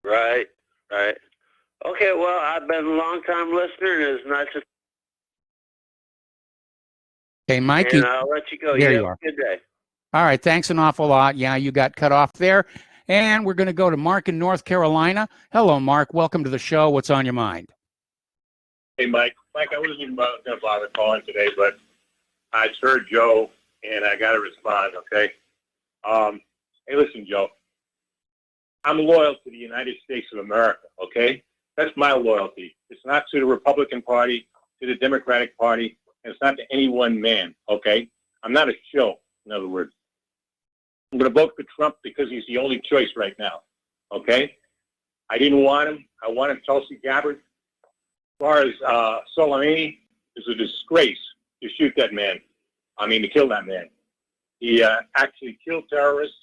Right. Okay, well, I've been a long-time listener, and it's not just... Okay, Mikey. And I'll let you go. There You you have are. a good day. All right, thanks an awful lot. Yeah, you got cut off there. And we're going to go to Mark in North Carolina. Hello, Mark. Welcome to the show. What's on your mind? Hey, Mike. Mike, I wasn't even going to bother calling today, but I just heard Joe, and I got to respond, okay? Hey, listen, Joe. I'm loyal to the United States of America, okay? That's my loyalty. It's not to the Republican Party, to the Democratic Party, and it's not to any one man, okay? I'm not a shill, in other words. I'm going to vote for Trump because he's the only choice right now, okay? I didn't want him. I wanted Tulsi Gabbard. As far as Soleimani, it's a disgrace to shoot that man. To kill that man. He actually killed terrorists.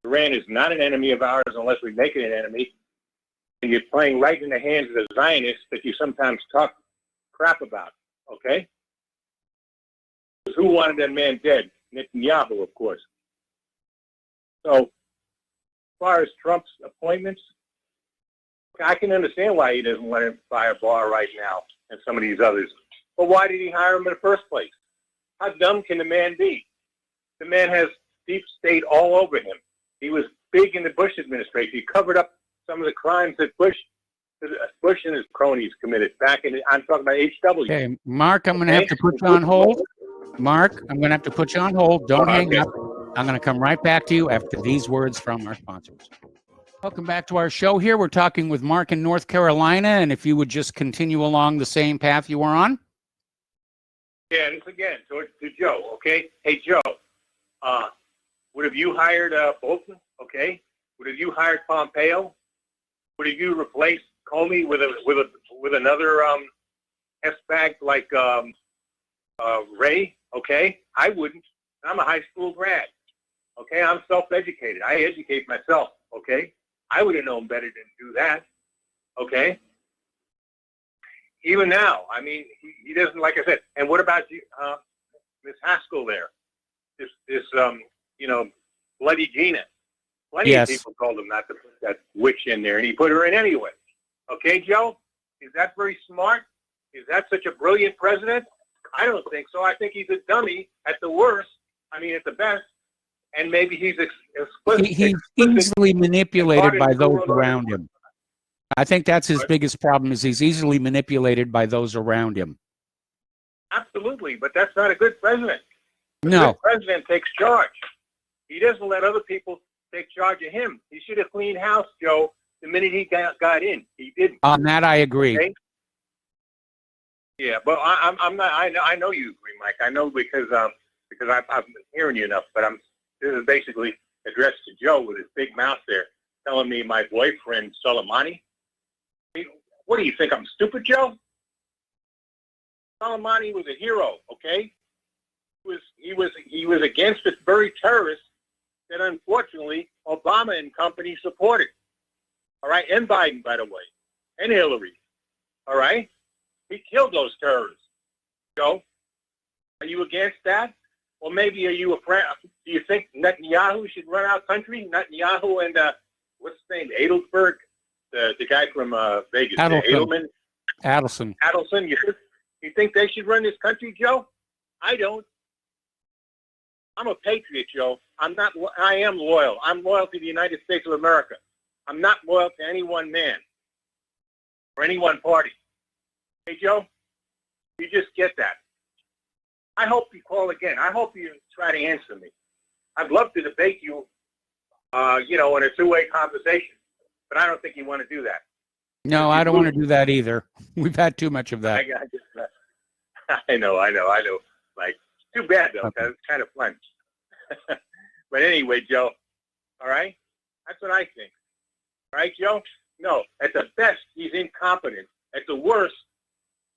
Iran is not an enemy of ours unless we make it an enemy. And you're playing right in the hands of the Zionists that you sometimes talk crap about, okay? Who wanted that man dead? Netanyahu, of course. So, as far as Trump's appointments, I can understand why he doesn't want to buy a bar right now and some of these others. But why did he hire him in the first place? How dumb can the man be? The man has deep state all over him. He was big in the Bush administration. He covered up some of the crimes that Bush and his cronies committed back in. I'm talking about H.W. Okay, Mark, I'm going to have to put you on hold. Mark, I'm going to have to put you on hold. Don't hang up. I'm going to come right back to you after these words from our sponsors. Welcome back to our show here. We're talking with Mark in North Carolina, and if you would just continue along the same path you were on. Yeah, this again, to Joe, okay? Hey, Joe, would have you hired Bolton, okay? Would have you hired Pompeo? Would have you replaced Comey with another S-bag like Ray, okay? I wouldn't. I'm a high school grad, okay? I'm self-educated. I educate myself, okay? I would have known better than do that, okay? Even now, he doesn't, like I said. And what about you, Miss Haskell there? This Bloody Gina. Plenty of people told him not to put that witch in there, and he put her in anyway. Okay, Joe? Is that very smart? Is that such a brilliant president? I don't think so. I think he's a dummy at the worst. At the best. And maybe he's explicit. He's easily manipulated by those around him. I think that's his biggest problem, is he's easily manipulated by those around him. Absolutely, but that's not a good president. A good president takes charge. He doesn't let other people take charge of him. He should have cleaned house, Joe, the minute he got in. He didn't. On that, I agree. Okay? Yeah, but I'm not. I know you agree, Mike. I know because I've been hearing you enough. But this is basically addressed to Joe with his big mouth there, telling me my boyfriend Soleimani. What do you think? I'm stupid, Joe? Soleimani was a hero. Okay, he was against the very terrorists that unfortunately Obama and company supported. All right, and Biden, by the way, and Hillary. All right, he killed those terrorists. Joe, are you against that? Or maybe are you a friend? Do you think Netanyahu should run our country? Netanyahu and what's his name? Adelsberg, the guy from Vegas. Adelson. Adelson. You think they should run this country, Joe? I don't. I'm a patriot, Joe. I am loyal. I'm loyal to the United States of America. I'm not loyal to any one man or any one party. Hey, Joe, you just get that. I hope you call again. I hope you try to answer me. I'd love to debate you, in a two-way conversation, but I don't think you want to do that. No, I don't want to do that either. We've had too much of that. I know. Like, too bad, though, because it's kind of fun. But anyway, Joe, all right? That's what I think. All right, Joe? No, at the best, he's incompetent. At the worst,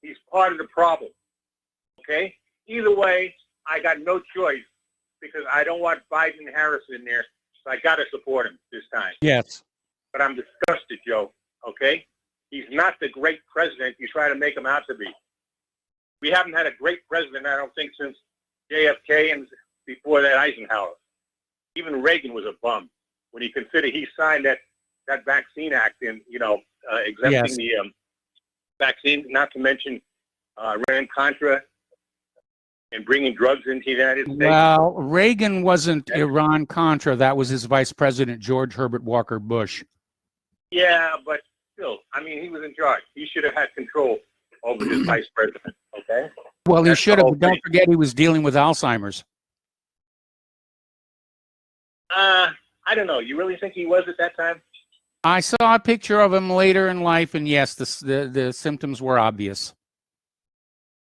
he's part of the problem. Okay? Either way, I got no choice because I don't want Biden and Harris in there, so I got to support him this time. Yes. But I'm disgusted, Joe, okay? He's not the great president you try to make him out to be. We haven't had a great president, I don't think, since JFK and before that Eisenhower. Even Reagan was a bum when he signed that Vaccine Act and, exempting the vaccine, not to mention Iran-Contra and bringing drugs into the United States. Well, Reagan wasn't Iran-Contra. That was his vice president, George Herbert Walker Bush. Yeah, but still, I mean, he was in charge. He should have had control over his vice president, okay? Well, he That's should the have, whole but don't thing. forget he was dealing with Alzheimer's. I don't know. You really think he was at that time? I saw a picture of him later in life, and yes, the symptoms were obvious.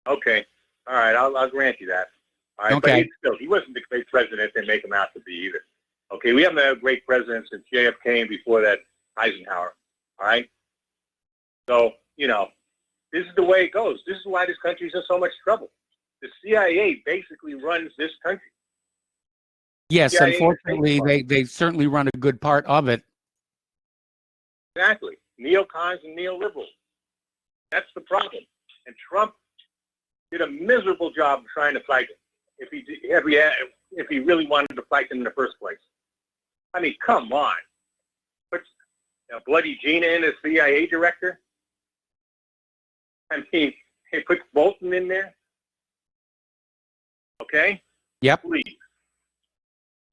Okay. All right. I'll grant you that. All right. Okay. But he wasn't the great president they make him out to be either. Okay. We haven't had a great president since JFK and before that Eisenhower. All right. So, this is the way it goes. This is why this country's in so much trouble. The CIA basically runs this country. Yes, CIA unfortunately, they certainly run a good part of it. Exactly. Neocons and neoliberals. That's the problem. And Trump did a miserable job of trying to fight it if he really wanted to fight them in the first place. I mean, come on. Put Bloody Gina in as CIA director? I mean, he put Bolton in there? Okay? Yep. Please.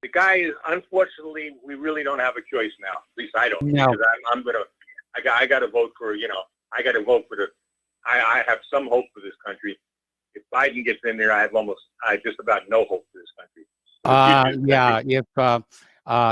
The guy is, unfortunately, we really don't have a choice now. At least I don't. No. Because I got to vote for, I have some hope for this country. If Biden gets in there, I just about no hope for this country.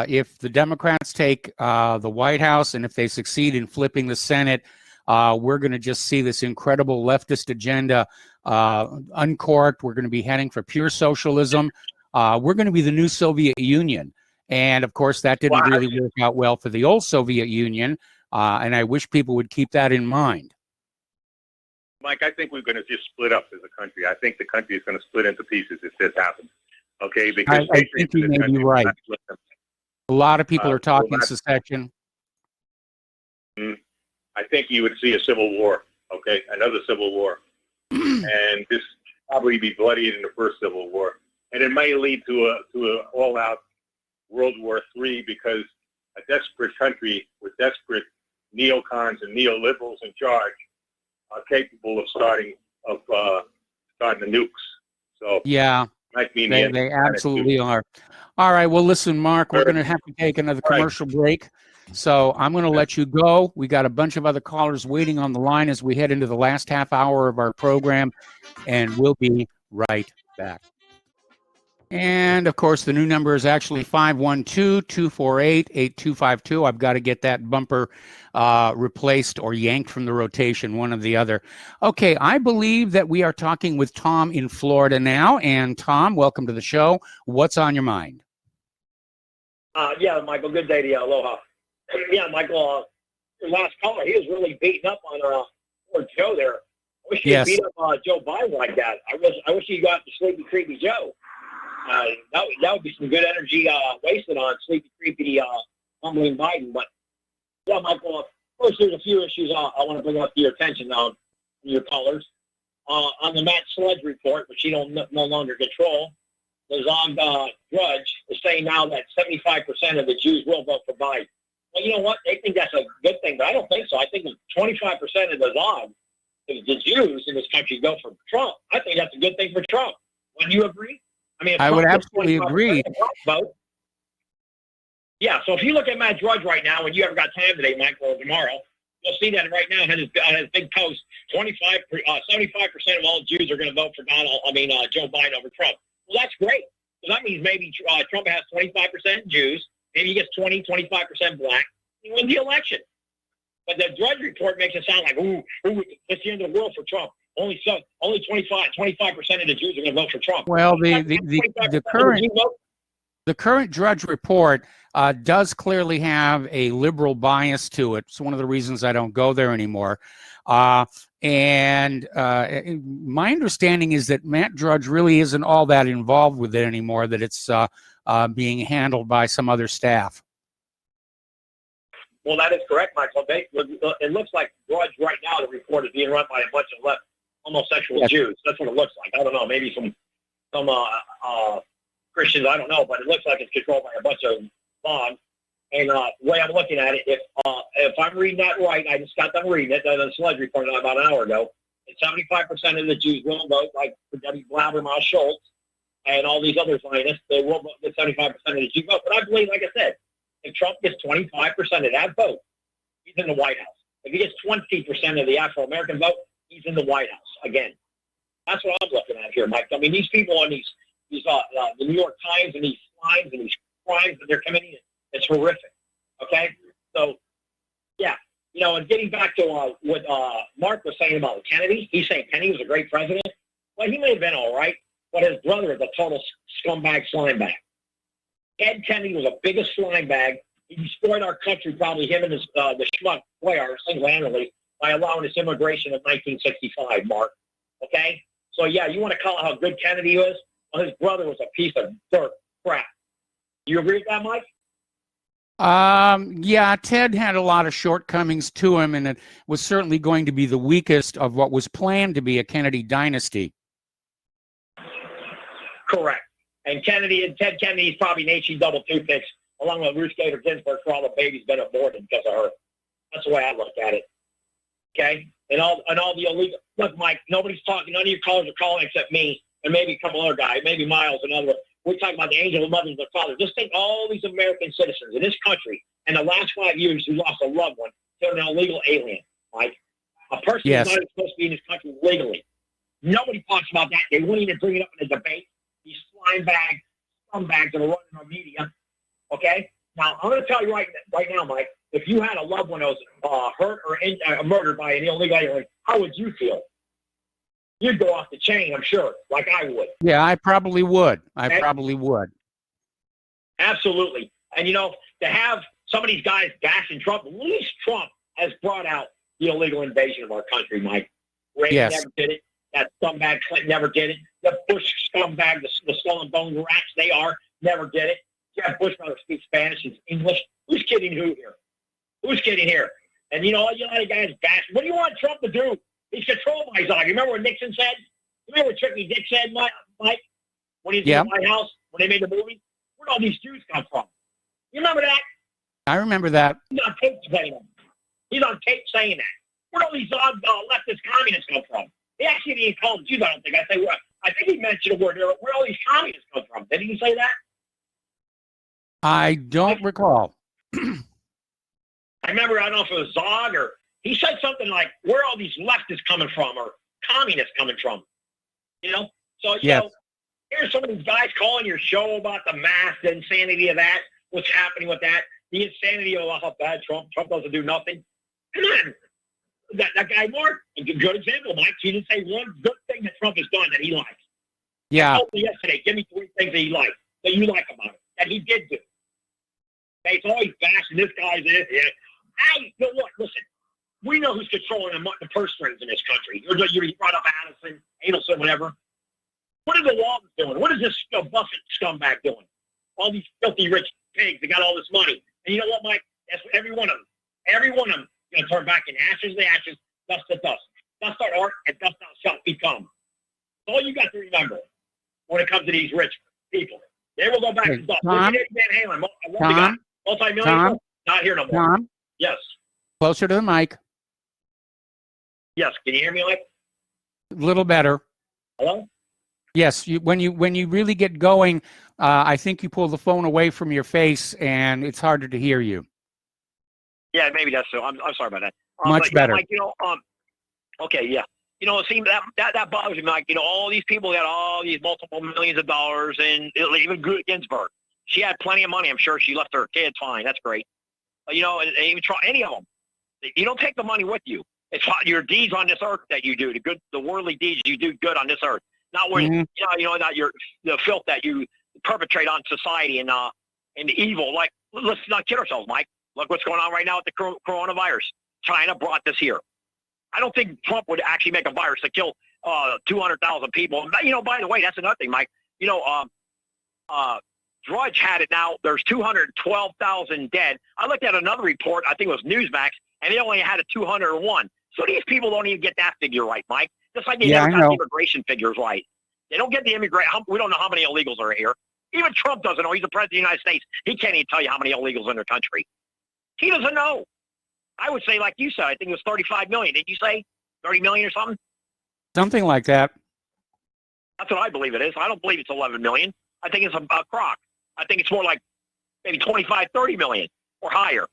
If the Democrats take the White House and if they succeed in flipping the Senate, we're going to just see this incredible leftist agenda uncorked. We're going to be heading for pure socialism. We're going to be the new Soviet Union. And of course, that didn't really work out well for the old Soviet Union. And I wish people would keep that in mind. Mike, I think we're going to just split up as a country. I think the country is going to split into pieces if this happens. Okay? Because I think you may be right. A lot of people are talking secession. I think you would see a civil war, okay? Another civil war. And this probably be bloodier than the first civil war. And it may lead to a all-out World War III because a desperate country with desperate neocons and neoliberals in charge are capable of starting the nukes. So yeah, might mean they absolutely are. All right. Well, listen, Mark, we're going to have to take another commercial break. So I'm going to let you go. We got a bunch of other callers waiting on the line as we head into the last half hour of our program, and we'll be right back. And, of course, the new number is actually 512-248-8252. I've got to get that bumper replaced or yanked from the rotation, one or the other. Okay, I believe that we are talking with Tom in Florida now. And, Tom, welcome to the show. What's on your mind? Yeah, Michael, good day to you. Aloha. Yeah, Michael, the last caller, he was really beating up on poor Joe there. I wish he beat up Joe Biden like that. I wish he got to Sleepy Creepy Joe. That would be some good energy wasted on Sleepy Creepy humbling Biden. But yeah, Michael, of course, there's a few issues I want to bring up to your attention now, from your callers. On the Matt Sledge report, which you don't no longer control, the Zog Drudge is saying now that 75% of the Jews will vote for Biden. Well, you know what? They think that's a good thing, but I don't think so. I think 25% of the Zog, the Jews in this country, go for Trump. I think that's a good thing for Trump. Wouldn't you agree? I mean, I would absolutely agree. Vote. Yeah, so if you look at Matt Drudge right now, and you ever got time today, Michael, or tomorrow, you'll see that right now on his big post, 75% of all Jews are going to vote for Joe Biden over Trump. Well, that's great. So that means maybe Trump has 25% Jews, maybe he gets 25% black, he wins the election. But the Drudge report makes it sound like, ooh, it's the end of the world for Trump. Only 25% of the Jews are going to vote for Trump. Well, the current Drudge report does clearly have a liberal bias to it. It's one of the reasons I don't go there anymore. And my understanding is that Matt Drudge really isn't all that involved with it anymore, that it's being handled by some other staff. Well, that is correct, Michael. It looks like Drudge right now, the report is being run by a bunch of left homosexual Jews. That's what it looks like. I don't know. Maybe some Christians. I don't know, but it looks like it's controlled by a bunch of thugs. And the way I'm looking at it, if I'm reading that right, I just got done reading it. The Sludge reported about an hour ago. And 75% of the Jews will vote, like Debbie Blabbermouth Schultz and all these other Zionists. They will vote with 75% of the Jews vote. But I believe, like I said, if Trump gets 25% of that vote, he's in the White House. If he gets 20% of the Afro-American vote, he's in the White House again. That's what I'm looking at here, Mike. I mean, these people on the New York Times and these crimes and these crimes that they're committing, it's horrific. Okay? So, yeah. You know, and getting back to what Mark was saying about Kennedy, he's saying Kennedy was a great president. Well, he may have been all right, but his brother is a total scumbag, slimebag. Ed Kennedy was the biggest slimebag. He destroyed our country, probably him and the schmuck Boyer single-handedly, by allowing this immigration in 1965, Mark. Okay? So, yeah, you want to call it how good Kennedy was? Well, his brother was a piece of dirt crap. Do you agree with that, Mike? Yeah, Ted had a lot of shortcomings to him, and it was certainly going to be the weakest of what was planned to be a Kennedy dynasty. Correct. And Ted Kennedy's probably an HE double toothpicks, along with Ruth Bader Ginsburg, for all the babies been aborted because of her. That's the way I look at it. Okay? And all the illegal. Look, Mike, nobody's talking. None of your callers are calling except me and maybe a couple other guys, maybe Miles, another one. We're talking about the angel of mothers and their fathers. Just think all these American citizens in this country in the last 5 years who lost a loved one to an illegal alien, Mike. A person who's not even supposed to be in this country legally. Nobody talks about that. They won't even bring it up in a debate. These scumbags that are running our media. Okay? Now, I'm going to tell you right now, Mike, if you had a loved one that was hurt or murdered by an illegal alien, how would you feel? You'd go off the chain, I'm sure, like I would. Yeah, I probably would. Probably would. Absolutely. And, you know, to have some of these guys bashing Trump, at least Trump has brought out the illegal invasion of our country, Mike. Reagan never did it. That scumbag Clinton never did it. The Bush scumbag, the skull and bone rats they are, never did it. Jeb Bush rather speaks Spanish and English. Who's kidding who here? Who's kidding here? And, you know, all you other guys bash. What do you want Trump to do? He's controlled by his eye. You remember what Nixon said? You remember what Tricky Dick said, Mike? When he was in the White House, when they made the movie? Where'd all these Jews come from? You remember that? I remember that. He's on tape saying that. He's on tape saying that. Where'd all these leftist communists come from? He actually didn't call them Jews, I don't think. I think he mentioned the word, where all these communists come from. Didn't he say that? I don't recall. I remember, I don't know if it was Zog or he said something like, where are all these leftists coming from or communists coming from? You know? So, you know, here's some of these guys calling your show about the mask, the insanity of that, what's happening with that, the insanity of how bad Trump doesn't do nothing. Come on. That guy, Mark, a good example, Mike. He didn't say one good thing that Trump has done that he likes. Yeah. I told you yesterday, give me 3 things that he likes, that you like about it, that he did do. Okay, it's always bashing this guy's this. Yeah. You know what? Listen. We know who's controlling the purse strings in this country. You brought up Adelson, whatever. What are the Waltons doing? What is this Buffett scumbag doing? All these filthy rich pigs that got all this money. And you know what, Mike? That's what every one of them. Every one of them is going to turn back in ashes to ashes, dust to dust. Dust to art, and dust thou shalt become. That's all you got to remember when it comes to these rich people. They will go back to dust. Look at Van Halen. Multi-millionaire. Not here no more. Tom? Yes. Closer to the mic. Yes, can you hear me, Mike? A little better. Hello? Yes, when you really get going, I think you pull the phone away from your face, and it's harder to hear you. Yeah, maybe that's so. I'm sorry about that. Much better. Mike, you know, okay, yeah. You know, it seems that bothers me, Mike. You know, all these people got all these multiple millions of dollars, and even Ginsburg. She had plenty of money. I'm sure she left her kids fine. That's great. You know, and even try any of them. You don't take the money with you. It's your deeds on this earth that you do, the worldly deeds you do good on this earth. Not when not the filth that you perpetrate on society and the evil. Like, let's not kid ourselves, Mike. Look what's going on right now with the coronavirus. China brought this here. I don't think Trump would actually make a virus to kill 200,000 people. You know, by the way, that's another thing, Mike. You know, Drudge had it now. There's 212,000 dead. I looked at another report. I think it was Newsmax, and they only had it 201. So these people don't even get that figure right, Mike. Just like they Yeah, never I got know. the immigration figures right. They don't get the we don't know how many illegals are here. Even Trump doesn't know. He's the president of the United States. He can't even tell you how many illegals in their country. He doesn't know. I would say, like you said, I think it was 35 million. Did you say 30 million or something? Something like that. That's what I believe it is. I don't believe it's 11 million. I think it's a crock. I think it's more like maybe 25, 30 million or higher.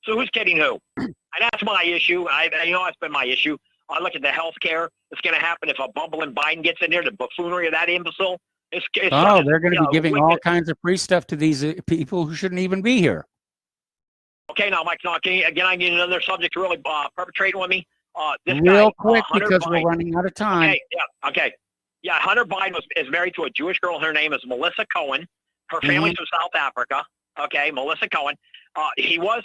So who's kidding who? And that's my issue. That's been my issue. I look at the health care that's going to happen if a bumbling Biden gets in there, the buffoonery of that imbecile. They're going to be giving all kinds of free stuff to these people who shouldn't even be here. Okay, now, Mike, I need another subject to really perpetrate with me. This Real guy, quick, Hunter because Biden. we're running out of time. Okay. Yeah, Hunter Biden is married to a Jewish girl. Her name is Melissa Cohen. Her family's from South Africa. Okay, Melissa Cohen. He was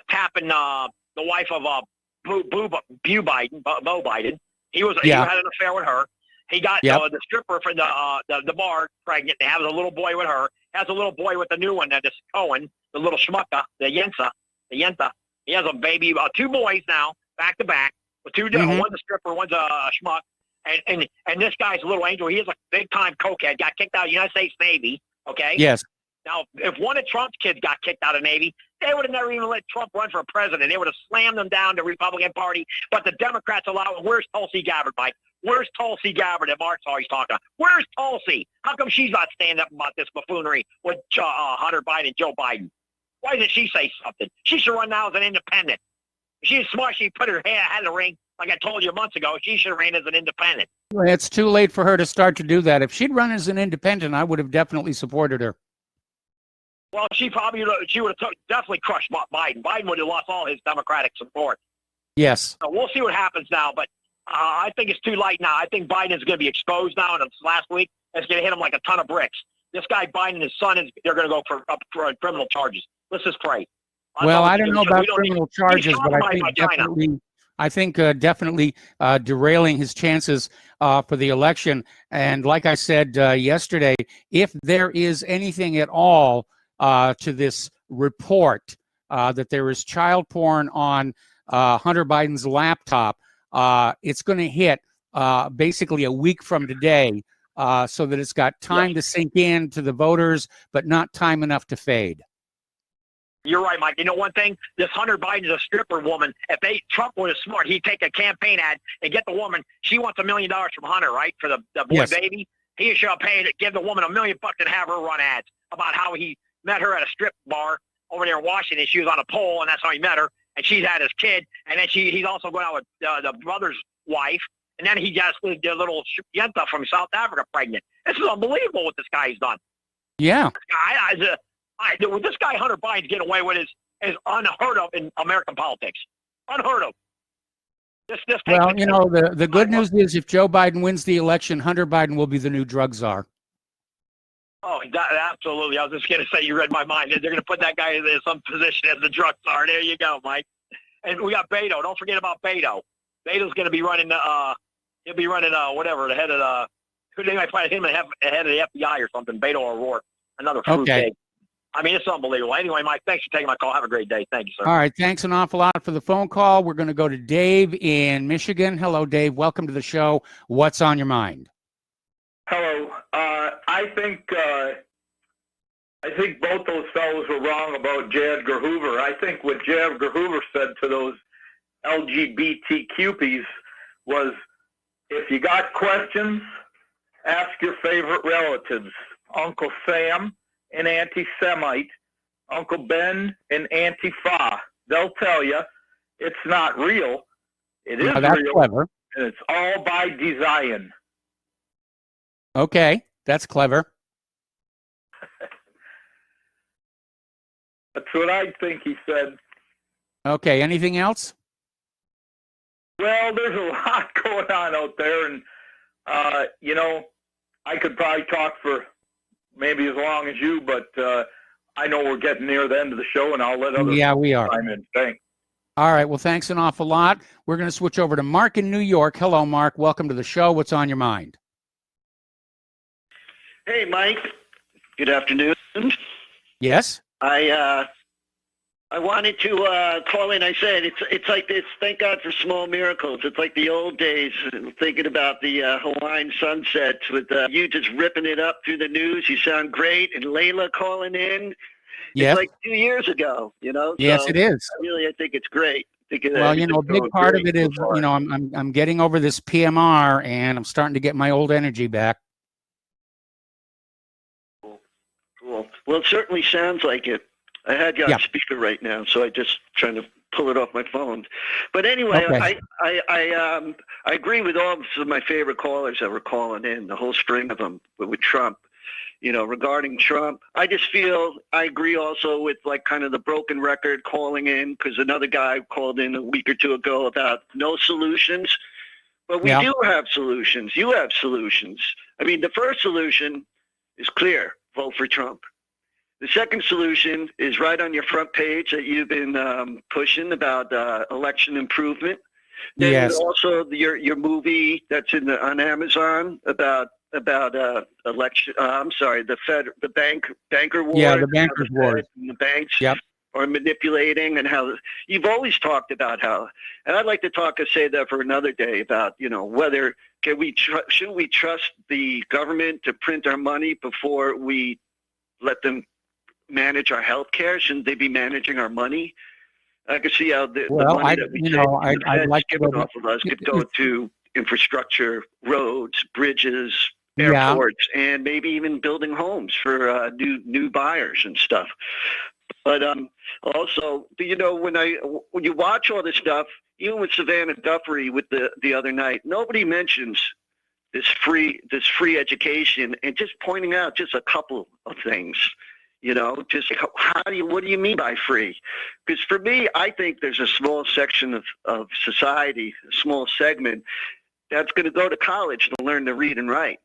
tapping the wife of Bo Biden. He had an affair with her. He got the stripper from the bar pregnant and has a little boy with her. Has a little boy with the new one, this Cohen, the little schmucka, the Yenta. He has a baby, 2 boys now, back to back, with 2 different. One's a stripper, one's a schmuck. And this guy's a little angel. He is a big-time cokehead. Got kicked out of the United States Navy, okay? Yes. Now, if one of Trump's kids got kicked out of Navy, they would have never even let Trump run for president. They would have slammed him down, the Republican Party. But the Democrats allow it. Where's Tulsi Gabbard, Mike? Where's Tulsi Gabbard that Mark's always talking about? Where's Tulsi? How come she's not standing up about this buffoonery with Hunter Biden and Joe Biden? Why doesn't she say something? She should run now as an independent. If she's smart, she put her head in the ring. Like I told you months ago, she should have ran as an independent. It's too late for her to start to do that. If she'd run as an independent, I would have definitely supported her. Well, she would have definitely crushed Biden. Biden would have lost all his Democratic support. Yes. So we'll see what happens now, but I think it's too late now. I think Biden is going to be exposed now, and last week it's going to hit him like a ton of bricks. This guy Biden and his son they're going to go for criminal charges. Let's just pray. Well, I don't know about criminal charges, but I think definitely derailing his chances for the election. And like I said yesterday, if there is anything at all to this report that there is child porn on Hunter Biden's laptop, it's going to hit basically a week from today, so that it's got time to sink in to the voters, but not time enough to fade. You're right, Mike. You know one thing? This Hunter Biden is a stripper woman. If Trump was smart, he'd take a campaign ad and get the woman. She wants $1 million from Hunter, right, for the boy baby. He should give the woman $1 million and have her run ads about how he met her at a strip bar over there in Washington. She was on a pole, and that's how he met her. And she's had his kid, and then he's also going out with the brother's wife. And then he got the little Yenta from South Africa pregnant. This is unbelievable what this guy's done. Yeah. What this guy Hunter Biden's getting away with is unheard of in American politics. Unheard of. Well, the good news is if Joe Biden wins the election, Hunter Biden will be the new drug czar. Oh, absolutely. I was just going to say, you read my mind. They're going to put that guy in some position as the drug czar. There you go, Mike. And we got Beto. Don't forget about Beto. Beto's going to be running he'll be running whatever, the head of they might find him ahead of the FBI or something. Beto O'Rourke, another fruit pig. I mean, it's unbelievable. Anyway, Mike, thanks for taking my call. Have a great day. Thank you, sir. All right. Thanks an awful lot for the phone call. We're going to go to Dave in Michigan. Hello, Dave. Welcome to the show. What's on your mind? Hello. I think both those fellows were wrong about J. Edgar Hoover. I think what J. Edgar Hoover said to those LGBTQs was, if you got questions, ask your favorite relatives. Uncle Sam, an anti-Semite, Uncle Ben, an Antifa. They'll tell you it's not real. It is that's real, clever. and it's all by design. Okay, that's clever. That's what I think he said. Okay, anything else? Well, there's a lot going on out there, and, I could probably talk for maybe as long as you, but I know we're getting near the end of the show, and I'll let others we are. chime in. Thanks. All right, well, thanks an awful lot. We're going to switch over to Mark in New York. Hello, Mark. Welcome to the show. What's on your mind? Hey, Mike. Good afternoon. Yes? I I wanted to call in. I said it's like this. Thank God for small miracles. It's like the old days, thinking about the Hawaiian sunsets with you just ripping it up through the news. You sound great, and Layla calling in. Yes. It's like 2 years ago, you know. Yes, so it is. I think it's great. Well, you know, a big part of it is, you know, I'm getting over this PMR, and I'm starting to get my old energy back. Cool. Well, it certainly sounds like it. I had you on speaker right now, so I just trying to pull it off my phone. But anyway, Okay. I agree with all of my favorite callers that were calling in, the whole string of them with Trump. You know, regarding Trump, I just feel I agree also with like kind of the broken record calling in, because another guy called in a week or two ago about no solutions. But we do have solutions. You have solutions. I mean, the first solution is clear: vote for Trump. The second solution is right on your front page that you've been pushing about election improvement. Then also your movie that's on Amazon about election. I'm sorry, the banker war. Yeah, the bankers war. And the banks are manipulating, and how you've always talked about how. And I'd like to say that for another day about, you know, whether shouldn't we trust the government to print our money before we let them manage our health care? Shouldn't they be managing our money? I could see how the money that we take, I'd like to given off of us, could go to infrastructure, roads, bridges, airports, and maybe even building homes for new buyers and stuff. But also, you know, when you watch all this stuff, even with Savannah Guthrie with the other night, nobody mentions this free education, and just pointing out just a couple of things. You know, just what do you mean by free? Because for me, I think there's a small section of society, a small segment, that's going to go to college to learn to read and write.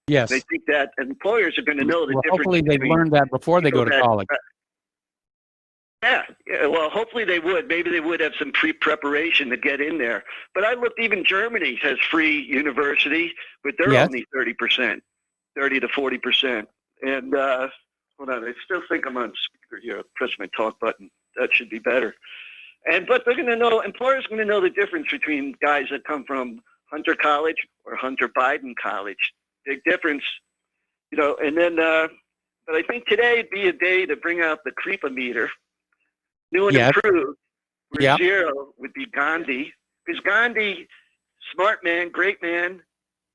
Yes. They think that employers are going to know the difference. Hopefully they've learned that before they go to college. Yeah, well, hopefully they would. Maybe they would have some pre-preparation to get in there. But I looked, even Germany has free university, but they're only 30%, 30 to 40%. And hold on, I still think I'm on speaker here. I'll press my talk button. That should be better. But they're going to know, employers are going to know the difference between guys that come from Hunter College or Hunter Biden College. Big difference, you know. And then, but I think today would be a day to bring out the creepometer. New and improved, where zero would be Gandhi. Because Gandhi, smart man, great man,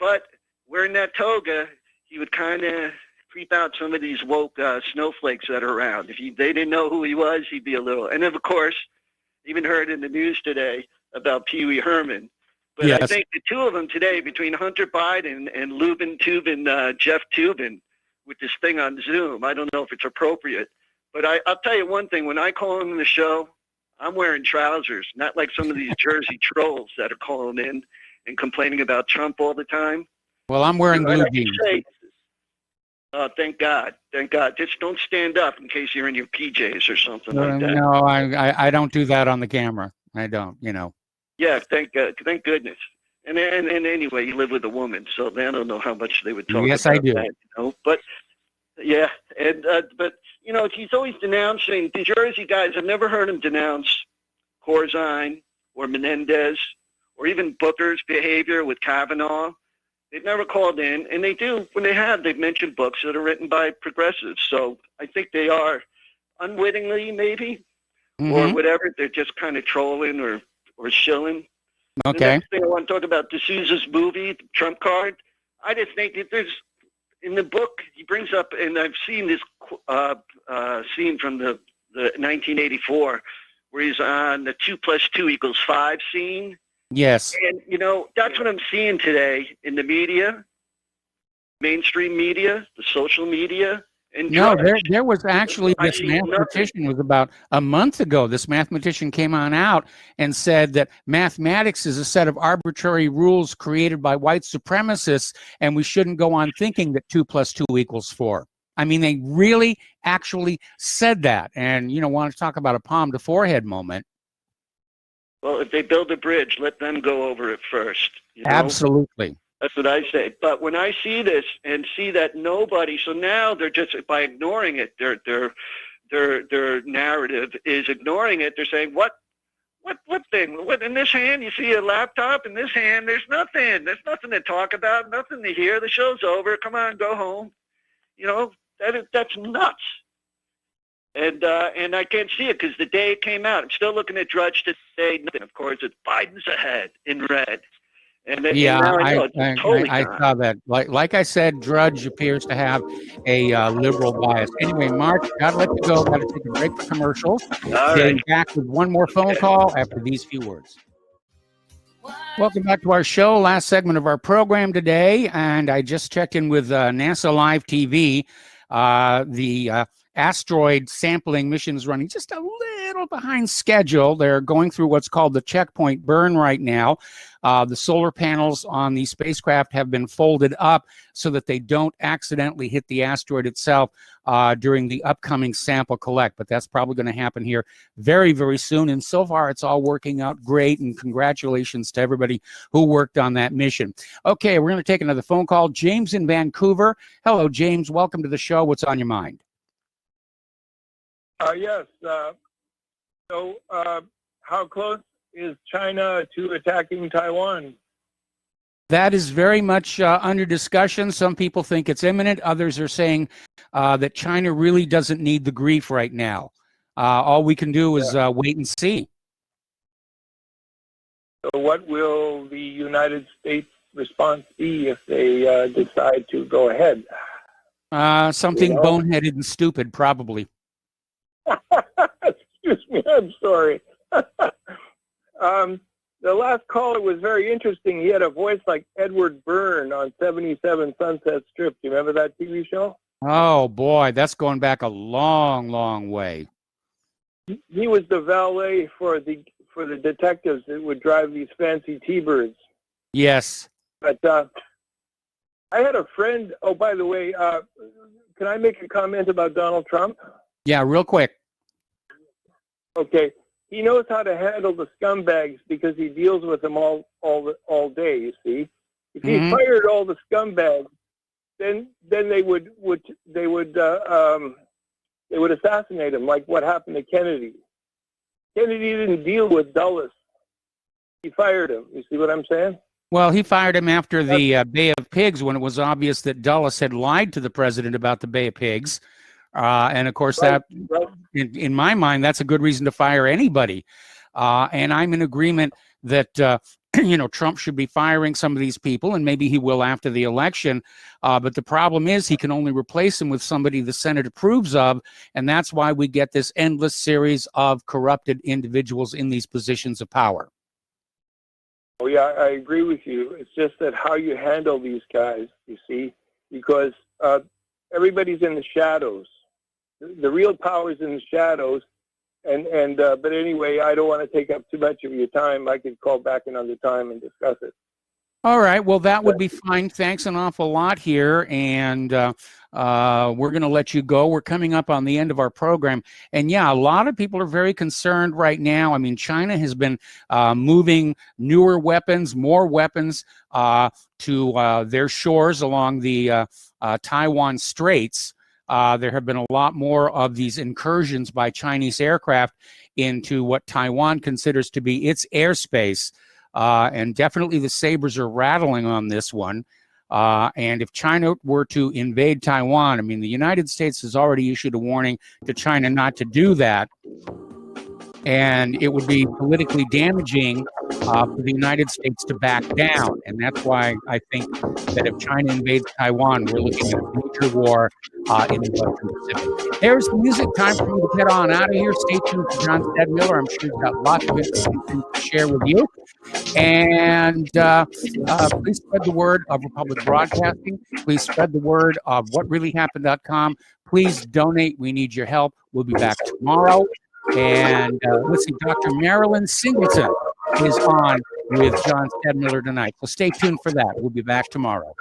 but wearing that toga, he would kind of creep out some of these woke snowflakes that are around. If they didn't know who he was, he'd be a little. And of course, even heard in the news today about Pee Wee Herman. But I think the two of them today, between Hunter Biden and Lubin Tubin, Jeff Tubin, with this thing on Zoom, I don't know if it's appropriate. But I'll tell you one thing, when I call in the show, I'm wearing trousers, not like some of these Jersey trolls that are calling in and complaining about Trump all the time. Well, I'm wearing blue jeans. Oh, thank God. Thank God. Just don't stand up in case you're in your PJs or something like that. No, I don't do that on the camera. I don't, you know. Yeah, thank goodness. And anyway, you live with a woman, so I don't know how much they would talk about Yes, I do. that, you know. But, yeah, and but, you know, he's always denouncing the Jersey guys. I've never heard him denounce Corzine or Menendez or even Booker's behavior with Kavanaugh. They've never called in, and they do. When they have, they've mentioned books that are written by progressives. So I think they are unwittingly, maybe, or whatever. They're just kind of trolling or shilling. Okay. The next thing I want to talk about, D'Souza's movie, Trump Card. I just think that there's, in the book, he brings up, and I've seen this scene from the 1984, where he's on the 2 + 2 = 5 scene. Yes. And, you know, that's what I'm seeing today in the media, mainstream media, the social media. And no, drugs. there was actually this mathematician was about a month ago. This mathematician came on out and said that mathematics is a set of arbitrary rules created by white supremacists, and we shouldn't go on thinking that 2 + 2 = 4. I mean, they really actually said that. And, you know, want to talk about a palm to forehead moment. Well, if they build a bridge, let them go over it first. You know? Absolutely. That's what I say. But when I see this and see that nobody, so now they're just, by ignoring it, they're their narrative is ignoring it. They're saying, what thing? What in this hand? You see a laptop. In this hand, there's nothing. There's nothing to talk about. Nothing to hear. The show's over. Come on, go home. You know, that's nuts. And I can't see it because the day it came out, I'm still looking at Drudge today. Nothing. Of course, it's Biden's ahead in red. And Yeah, and now I know it's totally I not. saw that. Like I said, Drudge appears to have a liberal bias. Anyway, Mark, gotta let you go. Gotta take a break for commercials. All Getting right. back with one more phone call after these few words. Welcome back to our show. Last segment of our program today, and I just checked in with NASA Live TV. The asteroid sampling mission is running just a little behind schedule. They're going through what's called the checkpoint burn right now. The solar panels on the spacecraft have been folded up so that they don't accidentally hit the asteroid itself during the upcoming sample collect. But that's probably going to happen here very, very soon. And so far, it's all working out great. And congratulations to everybody who worked on that mission. Okay, we're going to take another phone call. James in Vancouver. Hello, James. Welcome to the show. What's on your mind? Yes. So how close is China to attacking Taiwan? That is very much under discussion. Some people think it's imminent. Others are saying that China really doesn't need the grief right now. All we can do is wait and see. So what will the United States response be if they decide to go ahead? Something boneheaded and stupid, probably. Excuse me, I'm sorry. The last caller was very interesting. He had a voice like Edward Byrne on 77 Sunset Strip. Do you remember that TV show? Oh, boy, that's going back a long, long way. He was the valet for the detectives that would drive these fancy T-Birds. Yes. But I had a friend. Oh, by the way, can I make a comment about Donald Trump? Yeah, real quick. Okay. He knows how to handle the scumbags because he deals with them all day, you see. If he fired all the scumbags, then they would assassinate him, like what happened to Kennedy. Kennedy didn't deal with Dulles. He fired him. You see what I'm saying? Well, he fired him after the Bay of Pigs when it was obvious that Dulles had lied to the president about the Bay of Pigs. And of course, in my mind, that's a good reason to fire anybody. And I'm in agreement that, Trump should be firing some of these people, and maybe he will after the election. But the problem is he can only replace him with somebody the Senate approves of. And that's why we get this endless series of corrupted individuals in these positions of power. Oh, yeah, I agree with you. It's just that how you handle these guys, you see, because everybody's in the shadows. The real power is in the shadows, but anyway, I don't want to take up too much of your time. I could call back another time and discuss it. All right, well, that would be fine. Thanks an awful lot here, and we're going to let you go. We're coming up on the end of our program, and yeah, a lot of people are very concerned right now. I mean, China has been moving newer weapons, more weapons to their shores along the Taiwan Straits. There have been a lot more of these incursions by Chinese aircraft into what Taiwan considers to be its airspace. And definitely the sabers are rattling on this one. And if China were to invade Taiwan, I mean, the United States has already issued a warning to China not to do that. And it would be politically damaging for the United States to back down. And that's why I think that if China invades Taiwan, we're looking at a major war in the Western Pacific. There's the music. Time for me to get on out of here. Stay tuned for John Stedmiller. I'm sure he's got lots of interesting things to share with you. And please spread the word of Republic Broadcasting. Please spread the word of whatreallyhappened.com. Please donate. We need your help. We'll be back tomorrow. And let's see, Dr. Marilyn Singleton is on with John Stedmiller tonight. So stay tuned for that. We'll be back tomorrow.